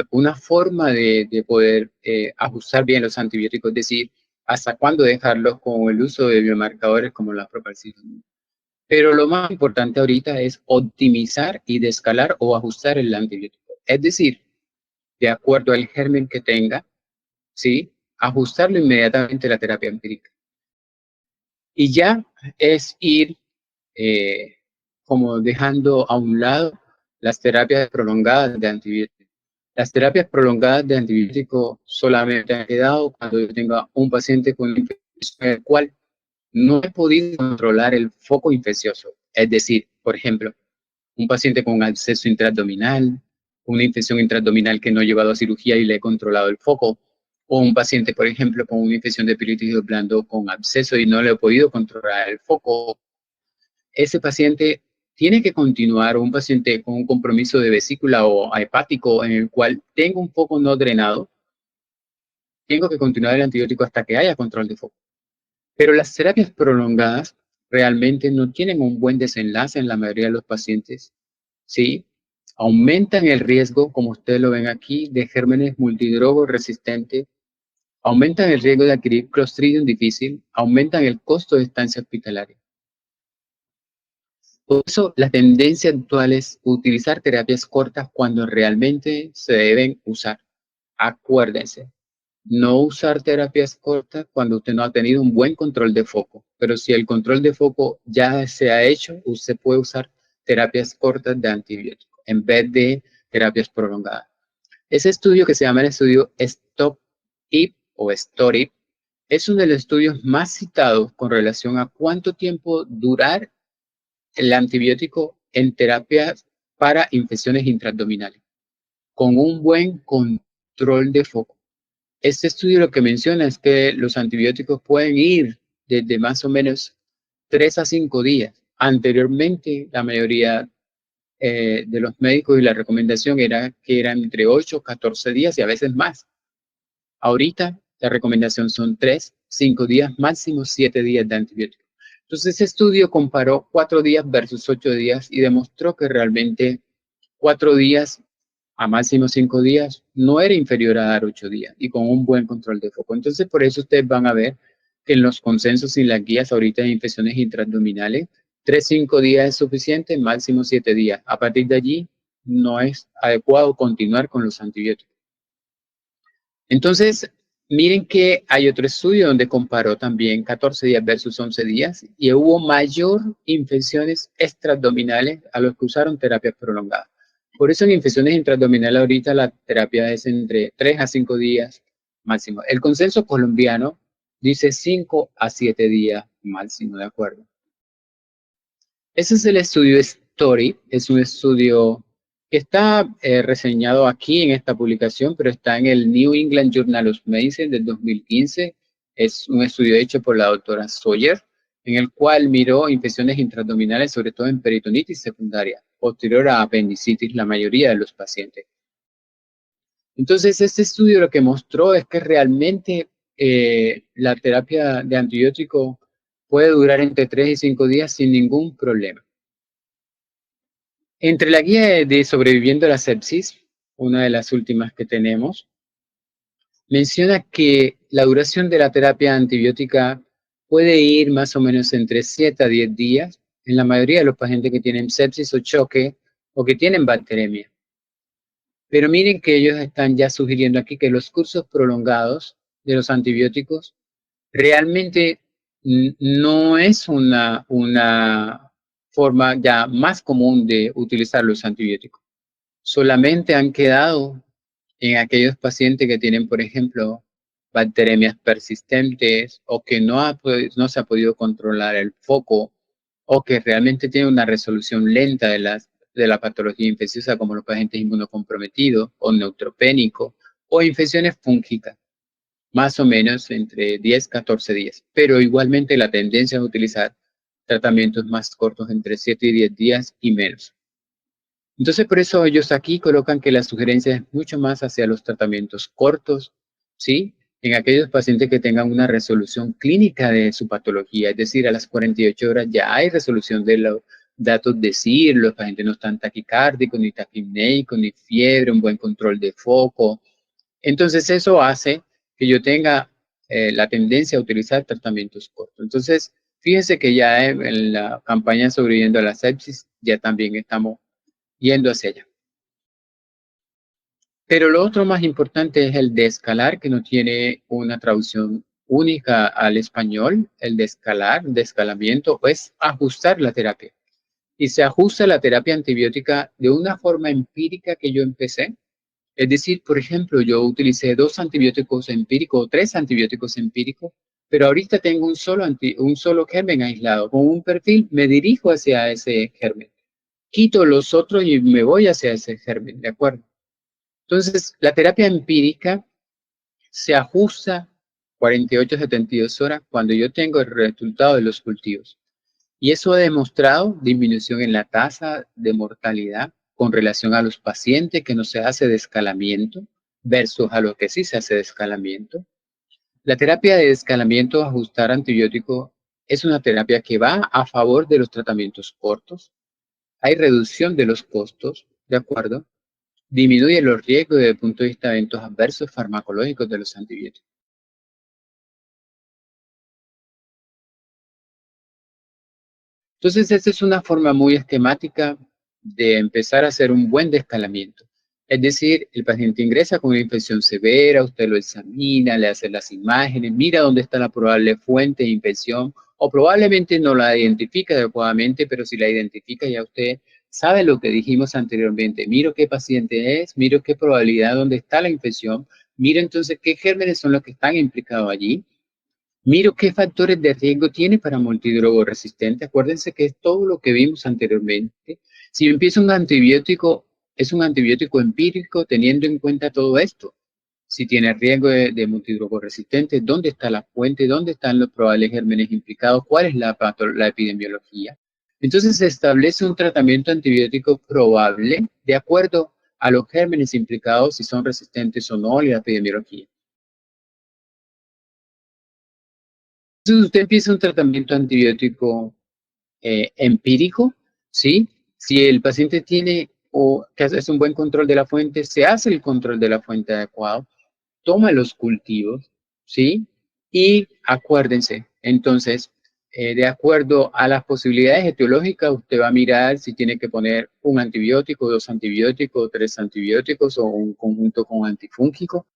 una forma de poder ajustar bien los antibióticos, es decir, hasta cuándo dejarlos con el uso de biomarcadores como la propalcitonina. Pero lo más importante ahorita es optimizar y descalar o ajustar el antibiótico. Es decir, de acuerdo al germen que tenga, ¿sí? Ajustarlo inmediatamente a la terapia empírica. Y ya es ir como dejando a un lado las terapias prolongadas de antibióticos. Las terapias prolongadas de antibióticos solamente han quedado cuando yo tenga un paciente con una infección en el cual no he podido controlar el foco infeccioso. Es decir, por ejemplo, un paciente con absceso intraabdominal, una infección intraabdominal que no he llevado a cirugía y le he controlado el foco, o un paciente, por ejemplo, con una infección de periódico blando con absceso y no le he podido controlar el foco. Ese paciente tiene que continuar, o un paciente con un compromiso de vesícula o hepático en el cual tengo un foco no drenado, tengo que continuar el antibiótico hasta que haya control de foco. Pero las terapias prolongadas realmente no tienen un buen desenlace en la mayoría de los pacientes, ¿sí? Aumentan el riesgo, como ustedes lo ven aquí, de gérmenes multidrogo resistentes, aumentan el riesgo de adquirir Clostridium difícil, aumentan el costo de estancia hospitalaria. Por eso la tendencia actual es utilizar terapias cortas cuando realmente se deben usar. Acuérdense, no usar terapias cortas cuando usted no ha tenido un buen control de foco. Pero si el control de foco ya se ha hecho, usted puede usar terapias cortas de antibióticos en vez de terapias prolongadas. Ese estudio que se llama el estudio STOP-IP o STORIP es uno de los estudios más citados con relación a cuánto tiempo durar el antibiótico en terapias para infecciones intraabdominales, con un buen control de foco. Este estudio lo que menciona es que los antibióticos pueden ir desde más o menos 3 a 5 días. Anteriormente, la mayoría de los médicos y la recomendación era que eran entre 8 a 14 días y a veces más. Ahorita, la recomendación son 3, 5 días, máximo 7 días de antibiótico. Entonces, ese estudio comparó 4 días versus 8 días y demostró que realmente 4 días a máximo 5 días no era inferior a dar 8 días y con un buen control de foco. Entonces, por eso ustedes van a ver que en los consensos y las guías ahorita de infecciones intraabdominales, 3, 5 días es suficiente, máximo 7 días. A partir de allí, no es adecuado continuar con los antibióticos. Entonces, miren que hay otro estudio donde comparó también 14 días versus 11 días y hubo mayor infecciones extraabdominales a los que usaron terapias prolongadas. Por eso en infecciones intraabdominales ahorita la terapia es entre 3 a 5 días máximo. El consenso colombiano dice 5 a 7 días máximo, ¿de acuerdo? Ese es el estudio STORY, es un estudio que está reseñado aquí en esta publicación, pero está en el New England Journal of Medicine del 2015. Es un estudio hecho por la doctora Sawyer, en el cual miró infecciones intraabdominales, sobre todo en peritonitis secundaria, posterior a apendicitis, la mayoría de los pacientes. Entonces, este estudio lo que mostró es que realmente la terapia de antibiótico puede durar entre 3 y 5 días sin ningún problema. Entre la guía de sobreviviendo a la sepsis, una de las últimas que tenemos, menciona que la duración de la terapia antibiótica puede ir más o menos entre 7 a 10 días en la mayoría de los pacientes que tienen sepsis o choque o que tienen bacteremia. Pero miren que ellos están ya sugiriendo aquí que los cursos prolongados de los antibióticos realmente no es una forma ya más común de utilizar los antibióticos. Solamente han quedado en aquellos pacientes que tienen, por ejemplo, bacteremias persistentes o que no se ha podido controlar el foco o que realmente tienen una resolución lenta de la patología infecciosa, como los pacientes inmunocomprometidos o neutropénicos o infecciones fúngicas, más o menos entre 10 a 14 días. Pero igualmente la tendencia es utilizar tratamientos más cortos, entre 7 y 10 días y menos. Entonces, por eso ellos aquí colocan que la sugerencia es mucho más hacia los tratamientos cortos, ¿sí? En aquellos pacientes que tengan una resolución clínica de su patología, es decir, a las 48 horas ya hay resolución de los datos de CIR, los pacientes no están taquicárdicos, ni taquipnéicos, ni fiebre, un buen control de foco. Entonces, eso hace que yo tenga la tendencia a utilizar tratamientos cortos. Entonces, fíjense que ya en la campaña Sobreviviendo a la Sepsis ya también estamos yendo hacia allá. Pero lo otro más importante es el descalar, que no tiene una traducción única al español. El descalar, descalamiento, es ajustar la terapia. Y se ajusta la terapia antibiótica de una forma empírica que yo empecé. Es decir, por ejemplo, yo utilicé 2 antibióticos empíricos o 3 antibióticos empíricos, pero ahorita tengo un solo germen aislado. Con un perfil me dirijo hacia ese germen. Quito los otros y me voy hacia ese germen, ¿de acuerdo? Entonces, la terapia empírica se ajusta 48 a 72 horas cuando yo tengo el resultado de los cultivos. Y eso ha demostrado disminución en la tasa de mortalidad con relación a los pacientes que no se hace descalamiento versus a los que sí se hace descalamiento. La terapia de descalamiento, ajustar antibiótico, es una terapia que va a favor de los tratamientos cortos. Hay reducción de los costos, ¿de acuerdo? Disminuye los riesgos desde el punto de vista de eventos adversos farmacológicos de los antibióticos. Entonces, esta es una forma muy esquemática de empezar a hacer un buen descalamiento. Es decir, el paciente ingresa con una infección severa, usted lo examina, le hace las imágenes, mira dónde está la probable fuente de infección, o probablemente no la identifica adecuadamente, pero si la identifica ya usted sabe lo que dijimos anteriormente. Miro qué paciente es, miro qué probabilidad, dónde está la infección, miro entonces qué gérmenes son los que están implicados allí. Miro qué factores de riesgo tiene para multidrogo resistente. Acuérdense que es todo lo que vimos anteriormente. Si yo empiezo un antibiótico, es un antibiótico empírico teniendo en cuenta todo esto. Si tiene riesgo de multidrogo resistente, dónde está la fuente, dónde están los probables gérmenes implicados, cuál es la epidemiología. Entonces se establece un tratamiento antibiótico probable de acuerdo a los gérmenes implicados, si son resistentes o no, y la epidemiología. Entonces usted empieza un tratamiento antibiótico empírico, ¿sí? Si el paciente tiene o que hace un buen control de la fuente, se hace el control de la fuente adecuado, toma los cultivos, ¿sí? Y acuérdense, entonces, de acuerdo a las posibilidades etiológicas, usted va a mirar si tiene que poner un antibiótico, 2 antibióticos, 3 antibióticos o un conjunto con antifúngico.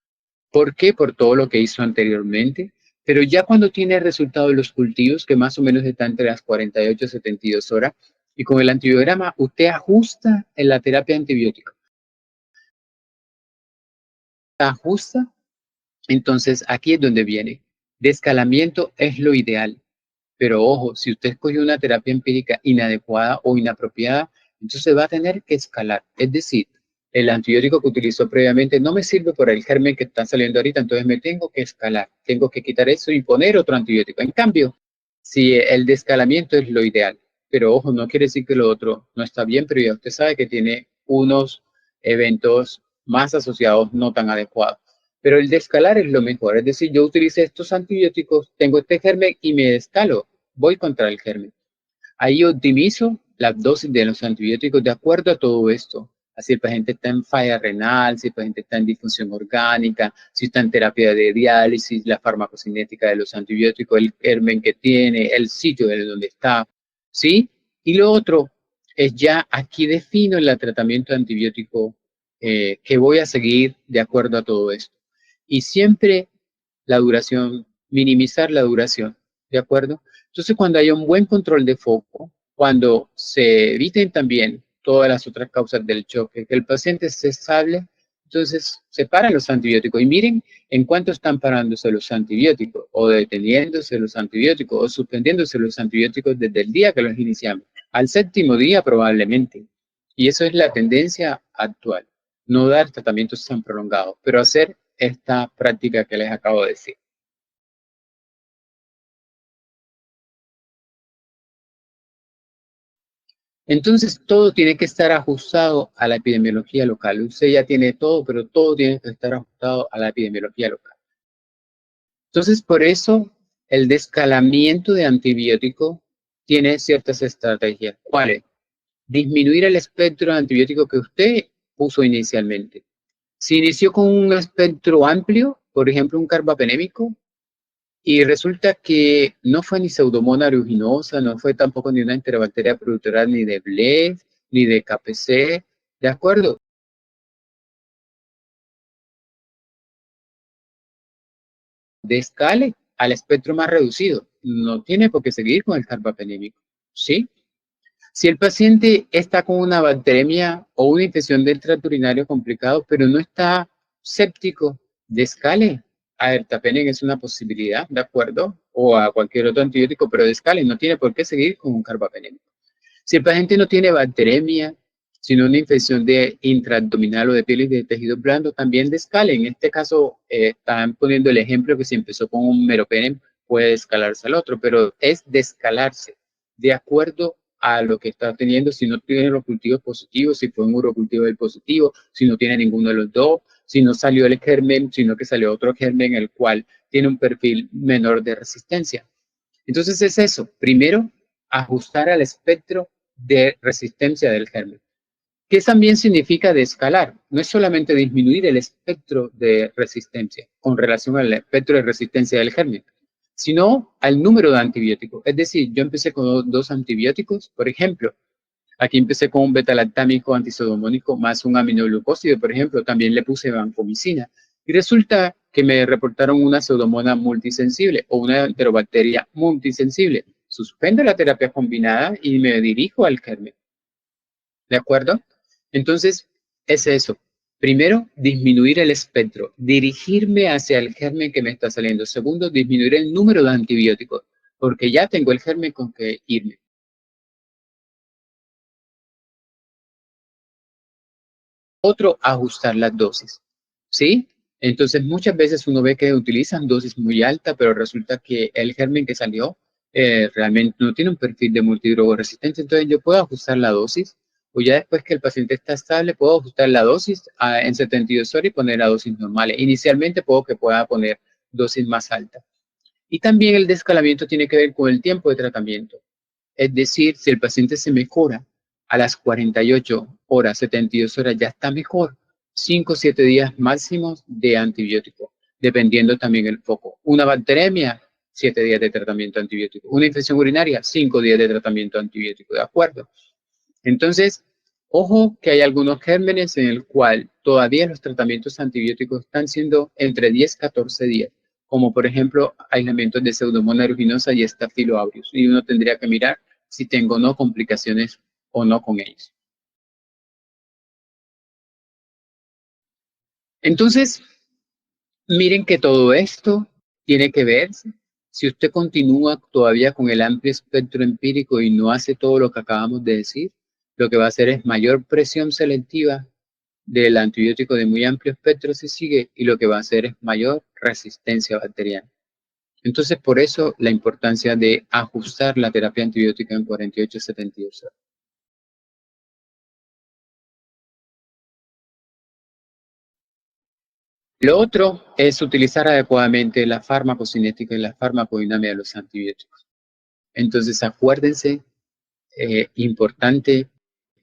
¿Por qué? Por todo lo que hizo anteriormente. Pero ya cuando tiene el resultado de los cultivos, que más o menos está entre las 48 y 72 horas, y con el antibiograma, usted ajusta en la terapia antibiótica. Ajusta, entonces aquí es donde viene. Descalamiento es lo ideal. Pero ojo, si usted escogió una terapia empírica inadecuada o inapropiada, entonces va a tener que escalar. Es decir, el antibiótico que utilizó previamente no me sirve por el germen que está saliendo ahorita, entonces me tengo que escalar. Tengo que quitar eso y poner otro antibiótico. En cambio, si el descalamiento es lo ideal, pero ojo, no quiere decir que lo otro no está bien, pero ya usted sabe que tiene unos eventos más asociados no tan adecuados. Pero el descalar es lo mejor, es decir, yo utilicé estos antibióticos, tengo este germen y me descalo, voy contra el germen. Ahí optimizo la dosis de los antibióticos de acuerdo a todo esto. Así el paciente está en falla renal, si el paciente está en disfunción orgánica, si está en terapia de diálisis, la farmacocinética de los antibióticos, el germen que tiene, el sitio de donde está, ¿sí? Y lo otro es ya aquí defino el tratamiento antibiótico que voy a seguir de acuerdo a todo esto. Y siempre la duración, minimizar la duración, ¿de acuerdo? Entonces, cuando haya un buen control de foco, cuando se eviten también todas las otras causas del choque, que el paciente esté estable, entonces se paran los antibióticos. Y miren en cuánto están parándose los antibióticos, o deteniéndose los antibióticos, o suspendiéndose los antibióticos desde el día que los iniciamos. Al 7º día probablemente. Y eso es la tendencia actual. No dar tratamientos tan prolongados, pero hacer esta práctica que les acabo de decir. Entonces, todo tiene que estar ajustado a la epidemiología local. Usted ya tiene todo, pero todo tiene que estar ajustado a la epidemiología local. Entonces, por eso, el descalamiento de antibiótico tiene ciertas estrategias. ¿Cuáles? Disminuir el espectro de antibiótico que usted puso inicialmente. Si inició con un espectro amplio, por ejemplo, un carbapenémico, Y resulta que no fue ni Pseudomonas aeruginosa, no fue tampoco ni una enterobacteria productora ni de Bled, ni de KPC, ¿de acuerdo? Descale al espectro más reducido. No tiene por qué seguir con el carbapenémico, ¿sí? Si el paciente está con una bacteremia o una infección del tracto urinario complicado, pero no está séptico, descale a ertapenem es una posibilidad, ¿de acuerdo? O a cualquier otro antibiótico, pero descale, no tiene por qué seguir con un carbapenémico. Si el paciente no tiene bacteremia, sino una infección de intraabdominal o de piel y de tejido blando, también descale. En este caso, están poniendo el ejemplo que si empezó con un meropenem, puede descalarse al otro, pero es descalarse de acuerdo a lo que está teniendo, si no tiene los cultivos positivos, si fue un urocultivo del positivo, si no tiene ninguno de los dos, si no salió el germen, sino que salió otro germen, el cual tiene un perfil menor de resistencia. Entonces es eso, primero, ajustar al espectro de resistencia del germen. ¿Qué también significa descalar? No es solamente disminuir el espectro de resistencia con relación al espectro de resistencia del germen, sino al número de antibióticos. Es decir, yo empecé con dos antibióticos, por ejemplo, aquí empecé con un beta-lactámico antiseudomónico más un aminoglucósido, por ejemplo, también le puse vancomicina. Y resulta que me reportaron una pseudomonas multisensible o una enterobacteria multisensible. Suspendo la terapia combinada y me dirijo al germen. ¿De acuerdo? Entonces, es eso. Primero, disminuir el espectro, dirigirme hacia el germen que me está saliendo. Segundo, disminuir el número de antibióticos, porque ya tengo el germen con que irme. Otro, ajustar las dosis, ¿sí? Entonces, muchas veces uno ve que utilizan dosis muy altas, pero resulta que el germen que salió realmente no tiene un perfil de multidrogoresistente. Entonces, yo puedo ajustar la dosis, o ya después que el paciente está estable, puedo ajustar la dosis en 72 horas y poner a dosis normales. Inicialmente pueda poner dosis más altas. Y también el descalamiento tiene que ver con el tiempo de tratamiento. Es decir, si el paciente se mejora a las 48 horas, 72 horas, ya está mejor. 5 o 7 días máximos de antibiótico, dependiendo también el foco. Una bacteremia, 7 días de tratamiento antibiótico. Una infección urinaria, 5 días de tratamiento antibiótico, ¿de acuerdo? Entonces, ojo que hay algunos gérmenes en el cual todavía los tratamientos antibióticos están siendo entre 10 y 14 días, como por ejemplo aislamientos de Pseudomonas aeruginosa y Staphylo aureus, y uno tendría que mirar si tengo o no complicaciones o no con ellos. Entonces, miren que todo esto tiene que ver, si usted continúa todavía con el amplio espectro empírico y no hace todo lo que acabamos de decir, lo que va a hacer es mayor presión selectiva del antibiótico de muy amplio espectro se sigue y lo que va a hacer es mayor resistencia bacteriana. Entonces, por eso la importancia de ajustar la terapia antibiótica en 48 a 72 horas. Lo otro es utilizar adecuadamente la farmacocinética y la farmacodinámica de los antibióticos. Entonces, acuérdense, importante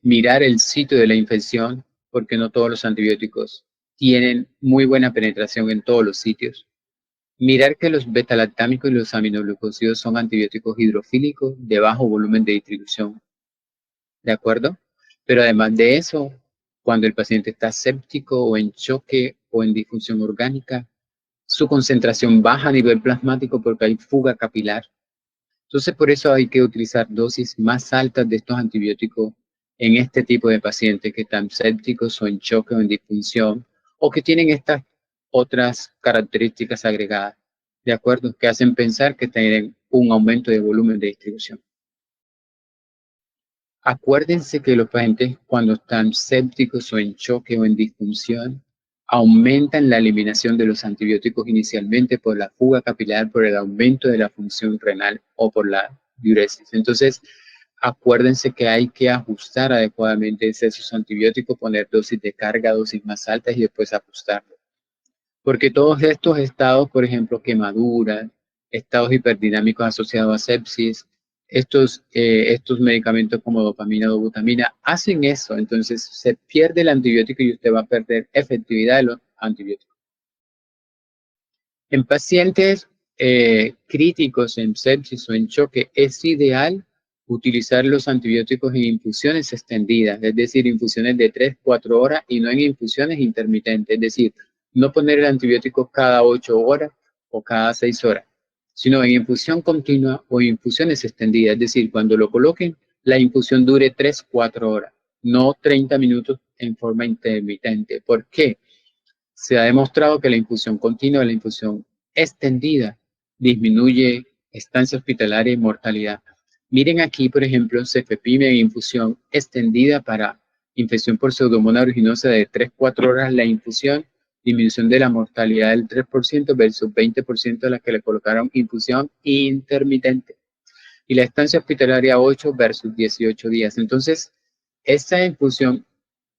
mirar el sitio de la infección, porque no todos los antibióticos tienen muy buena penetración en todos los sitios. Mirar que los beta-lactámicos y los aminoglucósidos son antibióticos hidrofílicos de bajo volumen de distribución, ¿de acuerdo? Pero además de eso, cuando el paciente está séptico o en choque o en disfunción orgánica, su concentración baja a nivel plasmático porque hay fuga capilar. Entonces, por eso hay que utilizar dosis más altas de estos antibióticos en este tipo de pacientes que están sépticos o en choque o en disfunción o que tienen estas otras características agregadas, ¿de acuerdo? Que hacen pensar que tienen un aumento de volumen de distribución. Acuérdense que los pacientes cuando están sépticos o en choque o en disfunción aumentan la eliminación de los antibióticos inicialmente por la fuga capilar, por el aumento de la función renal o por la diuresis. Entonces, acuérdense que hay que ajustar adecuadamente esos antibióticos, poner dosis de carga, dosis más altas y después ajustarlo. Porque todos estos estados, por ejemplo, quemaduras, estados hiperdinámicos asociados a sepsis, estos medicamentos como dopamina o dobutamina hacen eso. Entonces se pierde el antibiótico y usted va a perder efectividad de los antibióticos. En pacientes críticos en sepsis o en choque, es ideal utilizar los antibióticos en infusiones extendidas, es decir, infusiones de 3-4 horas y no en infusiones intermitentes, es decir, no poner el antibiótico cada 8 horas o cada 6 horas, sino en infusión continua o infusiones extendidas, es decir, cuando lo coloquen, la infusión dure 3-4 horas, no 30 minutos en forma intermitente. ¿Por qué? Se ha demostrado que la infusión continua, la infusión extendida, disminuye estancia hospitalaria y mortalidad. Miren aquí, por ejemplo, cefepime en infusión extendida para infección por pseudomonas aeruginosa de 3-4 horas la infusión, disminución de la mortalidad del 3% versus 20% de las que le colocaron infusión intermitente. Y la estancia hospitalaria 8 versus 18 días. Entonces, esta infusión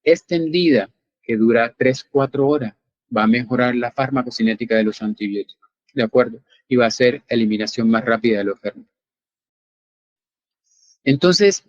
extendida que dura 3-4 horas va a mejorar la farmacocinética de los antibióticos, ¿de acuerdo? Y va a ser eliminación más rápida de los gérmenes. Entonces,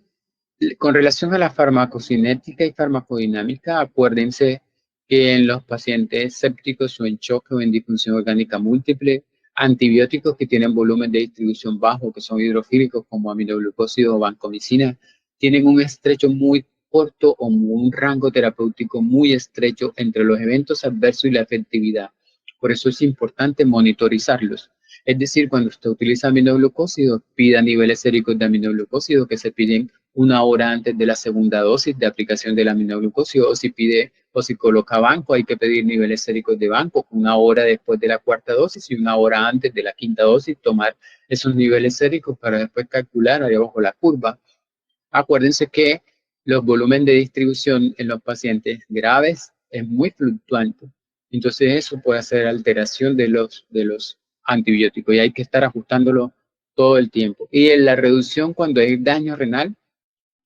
con relación a la farmacocinética y farmacodinámica, acuérdense que en los pacientes sépticos o en choque o en disfunción orgánica múltiple, antibióticos que tienen volumen de distribución bajo, que son hidrofílicos como aminoglucósidos o vancomicina, tienen un estrecho muy corto o un rango terapéutico muy estrecho entre los eventos adversos y la efectividad. Por eso es importante monitorizarlos. Es decir, cuando usted utiliza aminoglucósidos, pida niveles séricos de aminoglucósidos que se piden 1 hora antes de la segunda dosis de aplicación del aminoglucósido, o si pide o si coloca banco, hay que pedir niveles séricos de banco 1 hora después de la cuarta dosis y 1 hora antes de la quinta dosis, tomar esos niveles séricos para después calcular ahí abajo la curva. Acuérdense que los volúmenes de distribución en los pacientes graves es muy fluctuante, entonces eso puede hacer alteración de los antibióticos y hay que estar ajustándolo todo el tiempo. Y en la reducción cuando hay daño renal,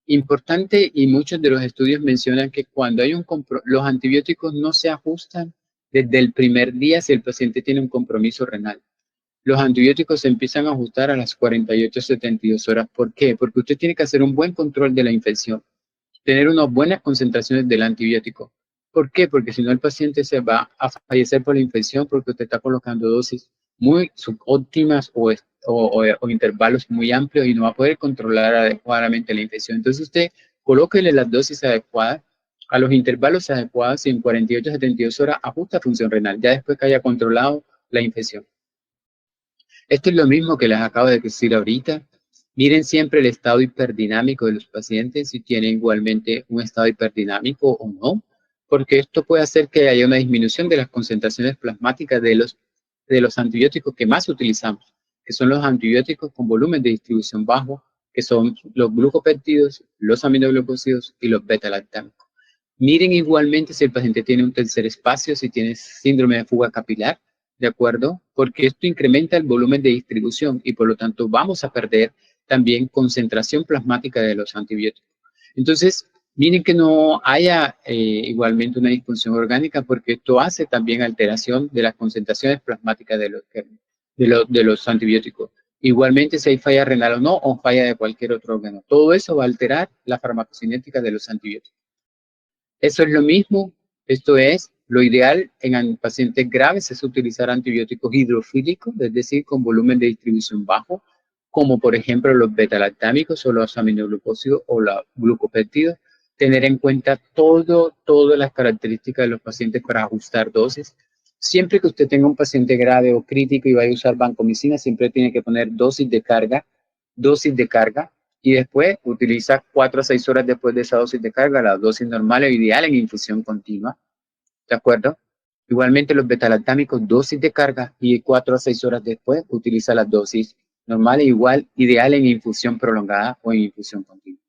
importante, y muchos de los estudios mencionan que cuando hay los antibióticos no se ajustan desde el primer día si el paciente tiene un compromiso renal. Los antibióticos se empiezan a ajustar a las 48-72 horas. ¿Por qué? Porque usted tiene que hacer un buen control de la infección, tener unas buenas concentraciones del antibiótico. ¿Por qué? Porque si no el paciente se va a fallecer por la infección porque usted está colocando dosis muy subóptimas o intervalos muy amplios y no va a poder controlar adecuadamente la infección. Entonces usted colóquele las dosis adecuadas a los intervalos adecuados y en 48-72 horas ajusta función renal, ya después que haya controlado la infección. Esto es lo mismo que les acabo de decir ahorita. Miren siempre el estado hiperdinámico de los pacientes, si tienen igualmente un estado hiperdinámico o no, porque esto puede hacer que haya una disminución de las concentraciones plasmáticas de los antibióticos que más utilizamos, que son los antibióticos con volumen de distribución bajo, que son los glucopéptidos, los aminoglucósidos y los beta-lactámicos. Miren igualmente si el paciente tiene un tercer espacio, si tiene síndrome de fuga capilar, ¿de acuerdo? Porque esto incrementa el volumen de distribución y por lo tanto vamos a perder también concentración plasmática de los antibióticos. Entonces, miren que no haya igualmente una disfunción orgánica porque esto hace también alteración de las concentraciones plasmáticas de los antibióticos. Igualmente si hay falla renal o no, o falla de cualquier otro órgano. Todo eso va a alterar la farmacocinética de los antibióticos. Eso es lo mismo, esto es, lo ideal en pacientes graves es utilizar antibióticos hidrofílicos, es decir, con volumen de distribución bajo, como por ejemplo los beta-lactámicos o los aminoglucósidos o los glucopéptidos. Tener en cuenta todas las características de los pacientes para ajustar dosis. Siempre que usted tenga un paciente grave o crítico y vaya a usar vancomicina, siempre tiene que poner dosis de carga, y después utiliza 4 a 6 horas después de esa dosis de carga, la dosis normal o ideal en infusión continua, ¿de acuerdo? Igualmente los betalactámicos, dosis de carga y 4 a 6 horas después utiliza la dosis normal e igual, ideal en infusión prolongada o en infusión continua.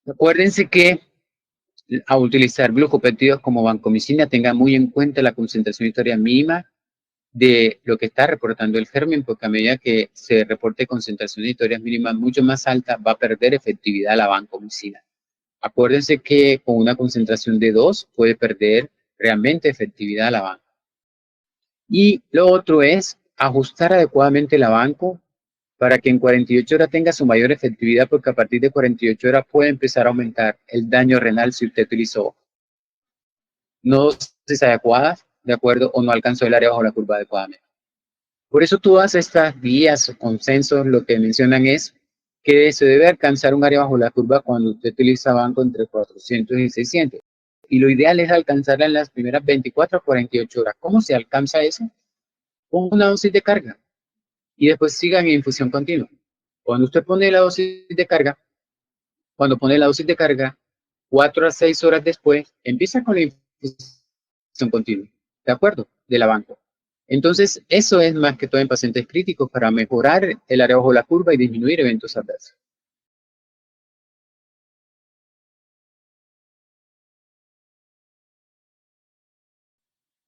Acuérdense que a utilizar glucopéptidos como vancomicina, tenga muy en cuenta la concentración historia mínima de lo que está reportando el germen, porque a medida que se reporte concentración de historias mínimas mucho más alta, va a perder efectividad la vancomicina. Acuérdense que con una concentración de 2 puede perder realmente efectividad la banco. Y lo otro es ajustar adecuadamente la banco para que en 48 horas tenga su mayor efectividad, porque a partir de 48 horas puede empezar a aumentar el daño renal si usted utilizó no dosis adecuadas, ¿de acuerdo? O no alcanzó el área bajo la curva adecuadamente. Por eso todas estas guías o consensos lo que mencionan es que se debe alcanzar un área bajo la curva cuando usted utiliza banco entre 400 y 600. Y lo ideal es alcanzarla en las primeras 24 a 48 horas. ¿Cómo se alcanza eso? Con una dosis de carga y después sigan en infusión continua. Cuando usted pone la dosis de carga, cuando pone la dosis de carga, 4 a 6 horas después, empieza con la infusión continua, ¿de acuerdo? De la banco. Entonces, eso es más que todo en pacientes críticos para mejorar el área bajo la curva y disminuir eventos adversos.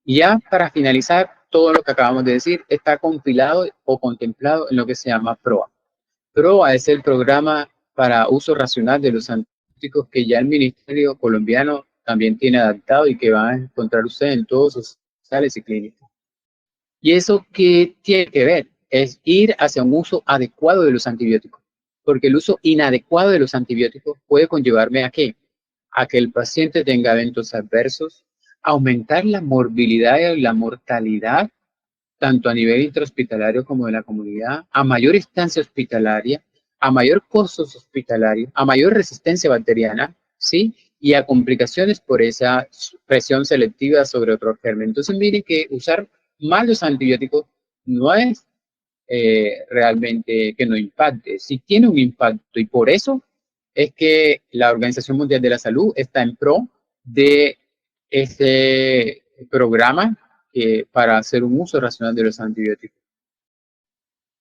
Y ya para finalizar, todo lo que acabamos de decir está compilado o contemplado en lo que se llama PROA. PROA es el programa para uso racional de los antibióticos que ya el Ministerio colombiano también tiene adaptado y que va a encontrar usted en todos sus hospitales y clínicas. ¿Y eso qué tiene que ver? Es ir hacia un uso adecuado de los antibióticos, porque el uso inadecuado de los antibióticos puede conllevarme a qué? A que el paciente tenga eventos adversos, aumentar la morbilidad y la mortalidad, tanto a nivel intrahospitalario como de la comunidad, a mayor estancia hospitalaria, a mayor costos hospitalarios, a mayor resistencia bacteriana, ¿sí? Y a complicaciones por esa presión selectiva sobre otro germen. Entonces, miren que usar mal los antibióticos no es realmente que no impacte, sí tiene un impacto y por eso es que la Organización Mundial de la Salud está en pro de este programa para hacer un uso racional de los antibióticos.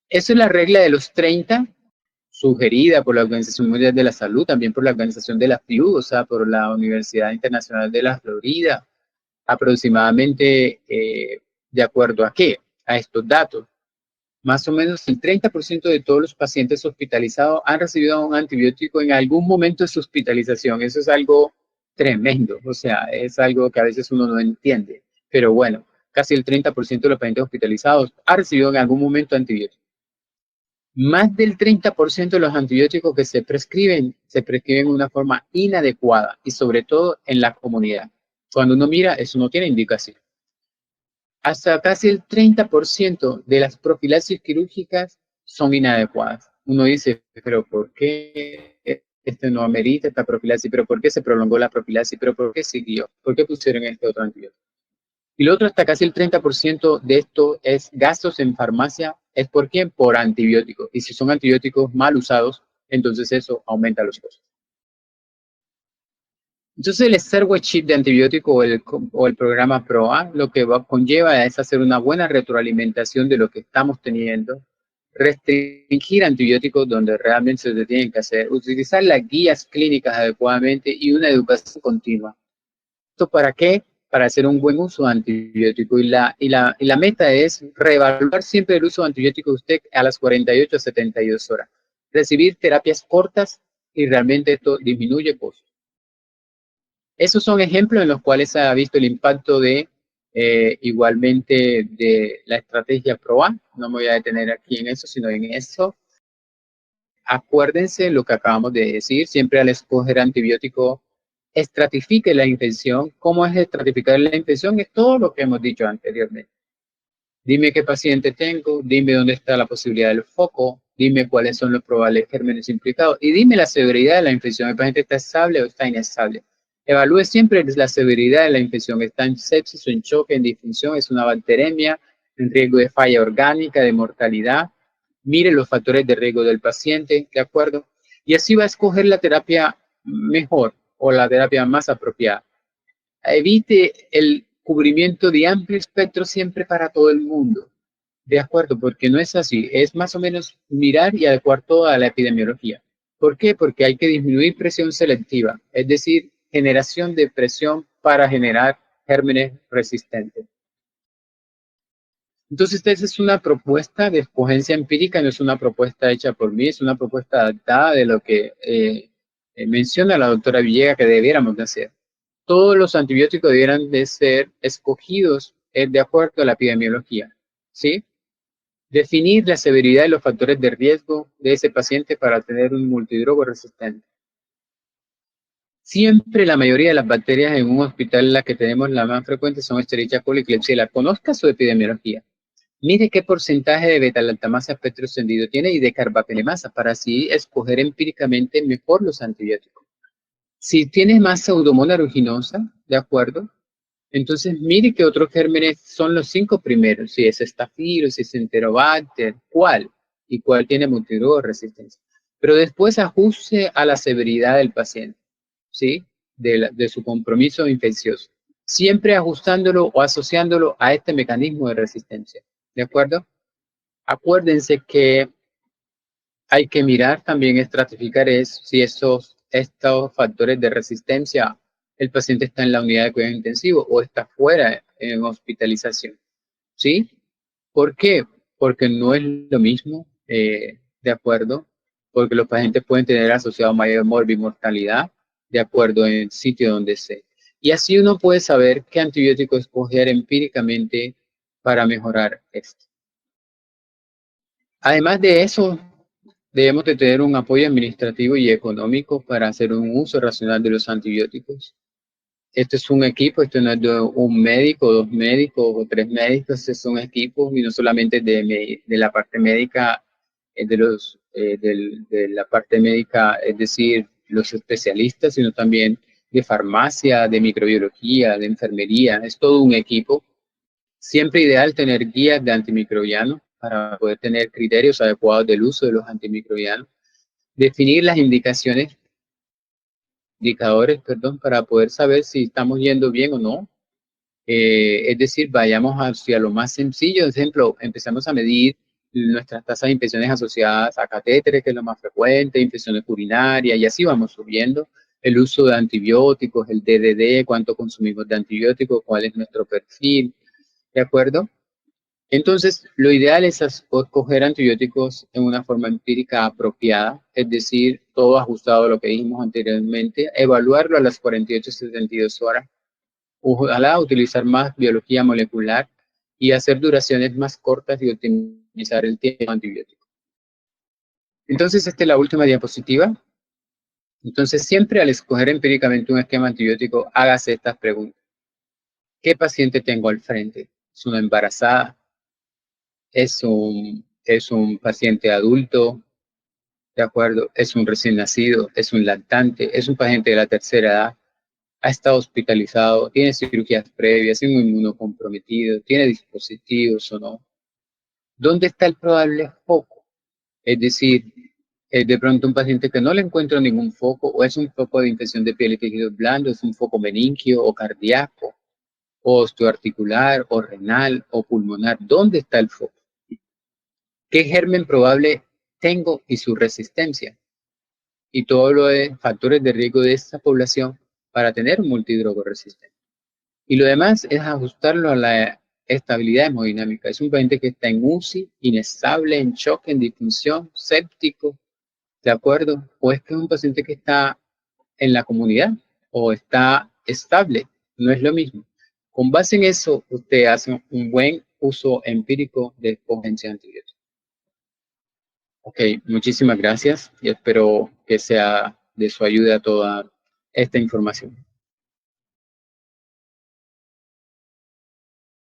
Esa es la regla de los 30, sugerida por la Organización Mundial de la Salud, también por la Organización de la FIU, o sea, por la Universidad Internacional de la Florida, aproximadamente de acuerdo a qué, a estos datos. Más o menos el 30% de todos los pacientes hospitalizados han recibido un antibiótico en algún momento de su hospitalización. Eso es algo tremendo, o sea, es algo que a veces uno no entiende. Pero bueno, casi el 30% de los pacientes hospitalizados ha recibido en algún momento antibióticos. Más del 30% de los antibióticos que se prescriben de una forma inadecuada y sobre todo en la comunidad. Cuando uno mira, eso no tiene indicación. Hasta casi el 30% de las profilaxis quirúrgicas son inadecuadas. Uno dice, pero ¿por qué este no amerita esta profilaxis? ¿Pero por qué se prolongó la profilaxis? ¿Pero por qué siguió? ¿Por qué pusieron este otro antibiótico? Y lo otro, hasta casi el 30% de esto es gastos en farmacia. ¿Es por qué? Por antibióticos. Y si son antibióticos mal usados, entonces eso aumenta los costos. Entonces el Stewardship chip de antibiótico o el programa PROA lo que conlleva es hacer una buena retroalimentación de lo que estamos teniendo, restringir antibióticos donde realmente se tienen que hacer, utilizar las guías clínicas adecuadamente y una educación continua. ¿Esto para qué? Para hacer un buen uso de antibiótico. Y la meta es reevaluar siempre el uso de antibiótico de usted a las 48 a 72 horas. Recibir terapias cortas y realmente esto disminuye costos. Esos son ejemplos en los cuales se ha visto el impacto de igualmente de la estrategia PROA. No me voy a detener aquí en eso, sino en eso. Acuérdense lo que acabamos de decir, siempre al escoger antibiótico, estratifique la infección. ¿Cómo es estratificar la infección? Es todo lo que hemos dicho anteriormente. Dime qué paciente tengo, dime dónde está la posibilidad del foco, dime cuáles son los probables gérmenes implicados y dime la severidad de la infección. ¿El paciente está estable o está inestable? Evalúe siempre la severidad de la infección. ¿Está en sepsis o en choque, en disfunción? ¿Es una bacteremia? ¿En riesgo de falla orgánica, de mortalidad? Mire los factores de riesgo del paciente, ¿de acuerdo? Y así va a escoger la terapia mejor o la terapia más apropiada. Evite el cubrimiento de amplio espectro siempre para todo el mundo. De acuerdo, porque no es así. Es más o menos mirar y adecuar toda la epidemiología. ¿Por qué? Porque hay que disminuir presión selectiva, es decir, generación de presión para generar gérmenes resistentes. Entonces, esta es una propuesta de escogencia empírica, no es una propuesta hecha por mí, es una propuesta adaptada de lo que menciona la doctora Villegas que debiéramos de hacer. Todos los antibióticos debieran de ser escogidos de acuerdo a la epidemiología, ¿sí? Definir la severidad y los factores de riesgo de ese paciente para tener un multidrogo resistente. Siempre la mayoría de las bacterias en un hospital, las que tenemos la más frecuente son Escherichia coli y Klebsiella. Conozca su epidemiología. Mire qué porcentaje de beta-lactamasa espectro extendido tiene y de carbapenemasa para así escoger empíricamente mejor los antibióticos. Si tiene más pseudomonas aeruginosa, ¿de acuerdo? Entonces mire qué otros gérmenes son los 5 primeros, si es Staphylococcus, si es Enterobacter, cuál y cuál tiene multidroga resistencia. Pero después ajuste a la severidad del paciente, ¿sí? De su compromiso infeccioso. Siempre ajustándolo o asociándolo a este mecanismo de resistencia. ¿De acuerdo? Acuérdense que hay que mirar también, estratificar si estos factores de resistencia, el paciente está en la unidad de cuidado intensivo o está fuera en hospitalización. ¿Sí? ¿Por qué? Porque no es lo mismo, ¿de acuerdo? Porque los pacientes pueden tener asociado mayor morbimortalidad, de acuerdo en el sitio donde esté. Y así uno puede saber qué antibiótico escoger empíricamente para mejorar esto. Además de eso, debemos de tener un apoyo administrativo y económico para hacer un uso racional de los antibióticos. Esto es un equipo, esto no es de un médico, 2 médicos o 3 médicos, estos son equipos y no solamente de la parte médica, de la parte médica, es decir, los especialistas, sino también de farmacia, de microbiología, de enfermería, es todo un equipo. Siempre ideal tener guías de antimicrobianos para poder tener criterios adecuados del uso de los antimicrobianos, definir las indicadores, para poder saber si estamos yendo bien o no. Es decir, vayamos hacia lo más sencillo. Por ejemplo, empezamos a medir nuestras tasas de infecciones asociadas a catéteres, que es lo más frecuente, infecciones urinarias, y así vamos subiendo. El uso de antibióticos, el DDD, cuánto consumimos de antibióticos, cuál es nuestro perfil, ¿de acuerdo? Entonces, lo ideal es escoger antibióticos en una forma empírica apropiada, es decir, todo ajustado a lo que dijimos anteriormente, evaluarlo a las 48-72 horas, ojalá utilizar más biología molecular y hacer duraciones más cortas y optimizar el tiempo antibiótico. Entonces, esta es la última diapositiva. Entonces, siempre al escoger empíricamente un esquema antibiótico, hágase estas preguntas. ¿Qué paciente tengo al frente? ¿Es una embarazada? ¿Es un paciente adulto? ¿De acuerdo? ¿Es un recién nacido? ¿Es un lactante? ¿Es un paciente de la tercera edad? ¿Ha estado hospitalizado? ¿Tiene cirugías previas? ¿Es un inmunocomprometido? ¿Tiene dispositivos o no? ¿Dónde está el probable foco? Es decir, de pronto un paciente que no le encuentra ningún foco, o es un foco de infección de piel y tejidos blandos, es un foco meninquio o cardíaco, o osteoarticular, o renal, o pulmonar. ¿Dónde está el foco? ¿Qué germen probable tengo y su resistencia? Y todo lo de factores de riesgo de esta población para tener un multidrogo resistente. Y lo demás es ajustarlo a la estabilidad hemodinámica. Es un paciente que está en UCI, inestable, en shock, en disfunción, séptico, ¿de acuerdo? O es que es un paciente que está en la comunidad o está estable, no es lo mismo. Con base en eso, usted hace un buen uso empírico de escogencia antibiótica. Ok, muchísimas gracias y espero que sea de su ayuda toda esta información.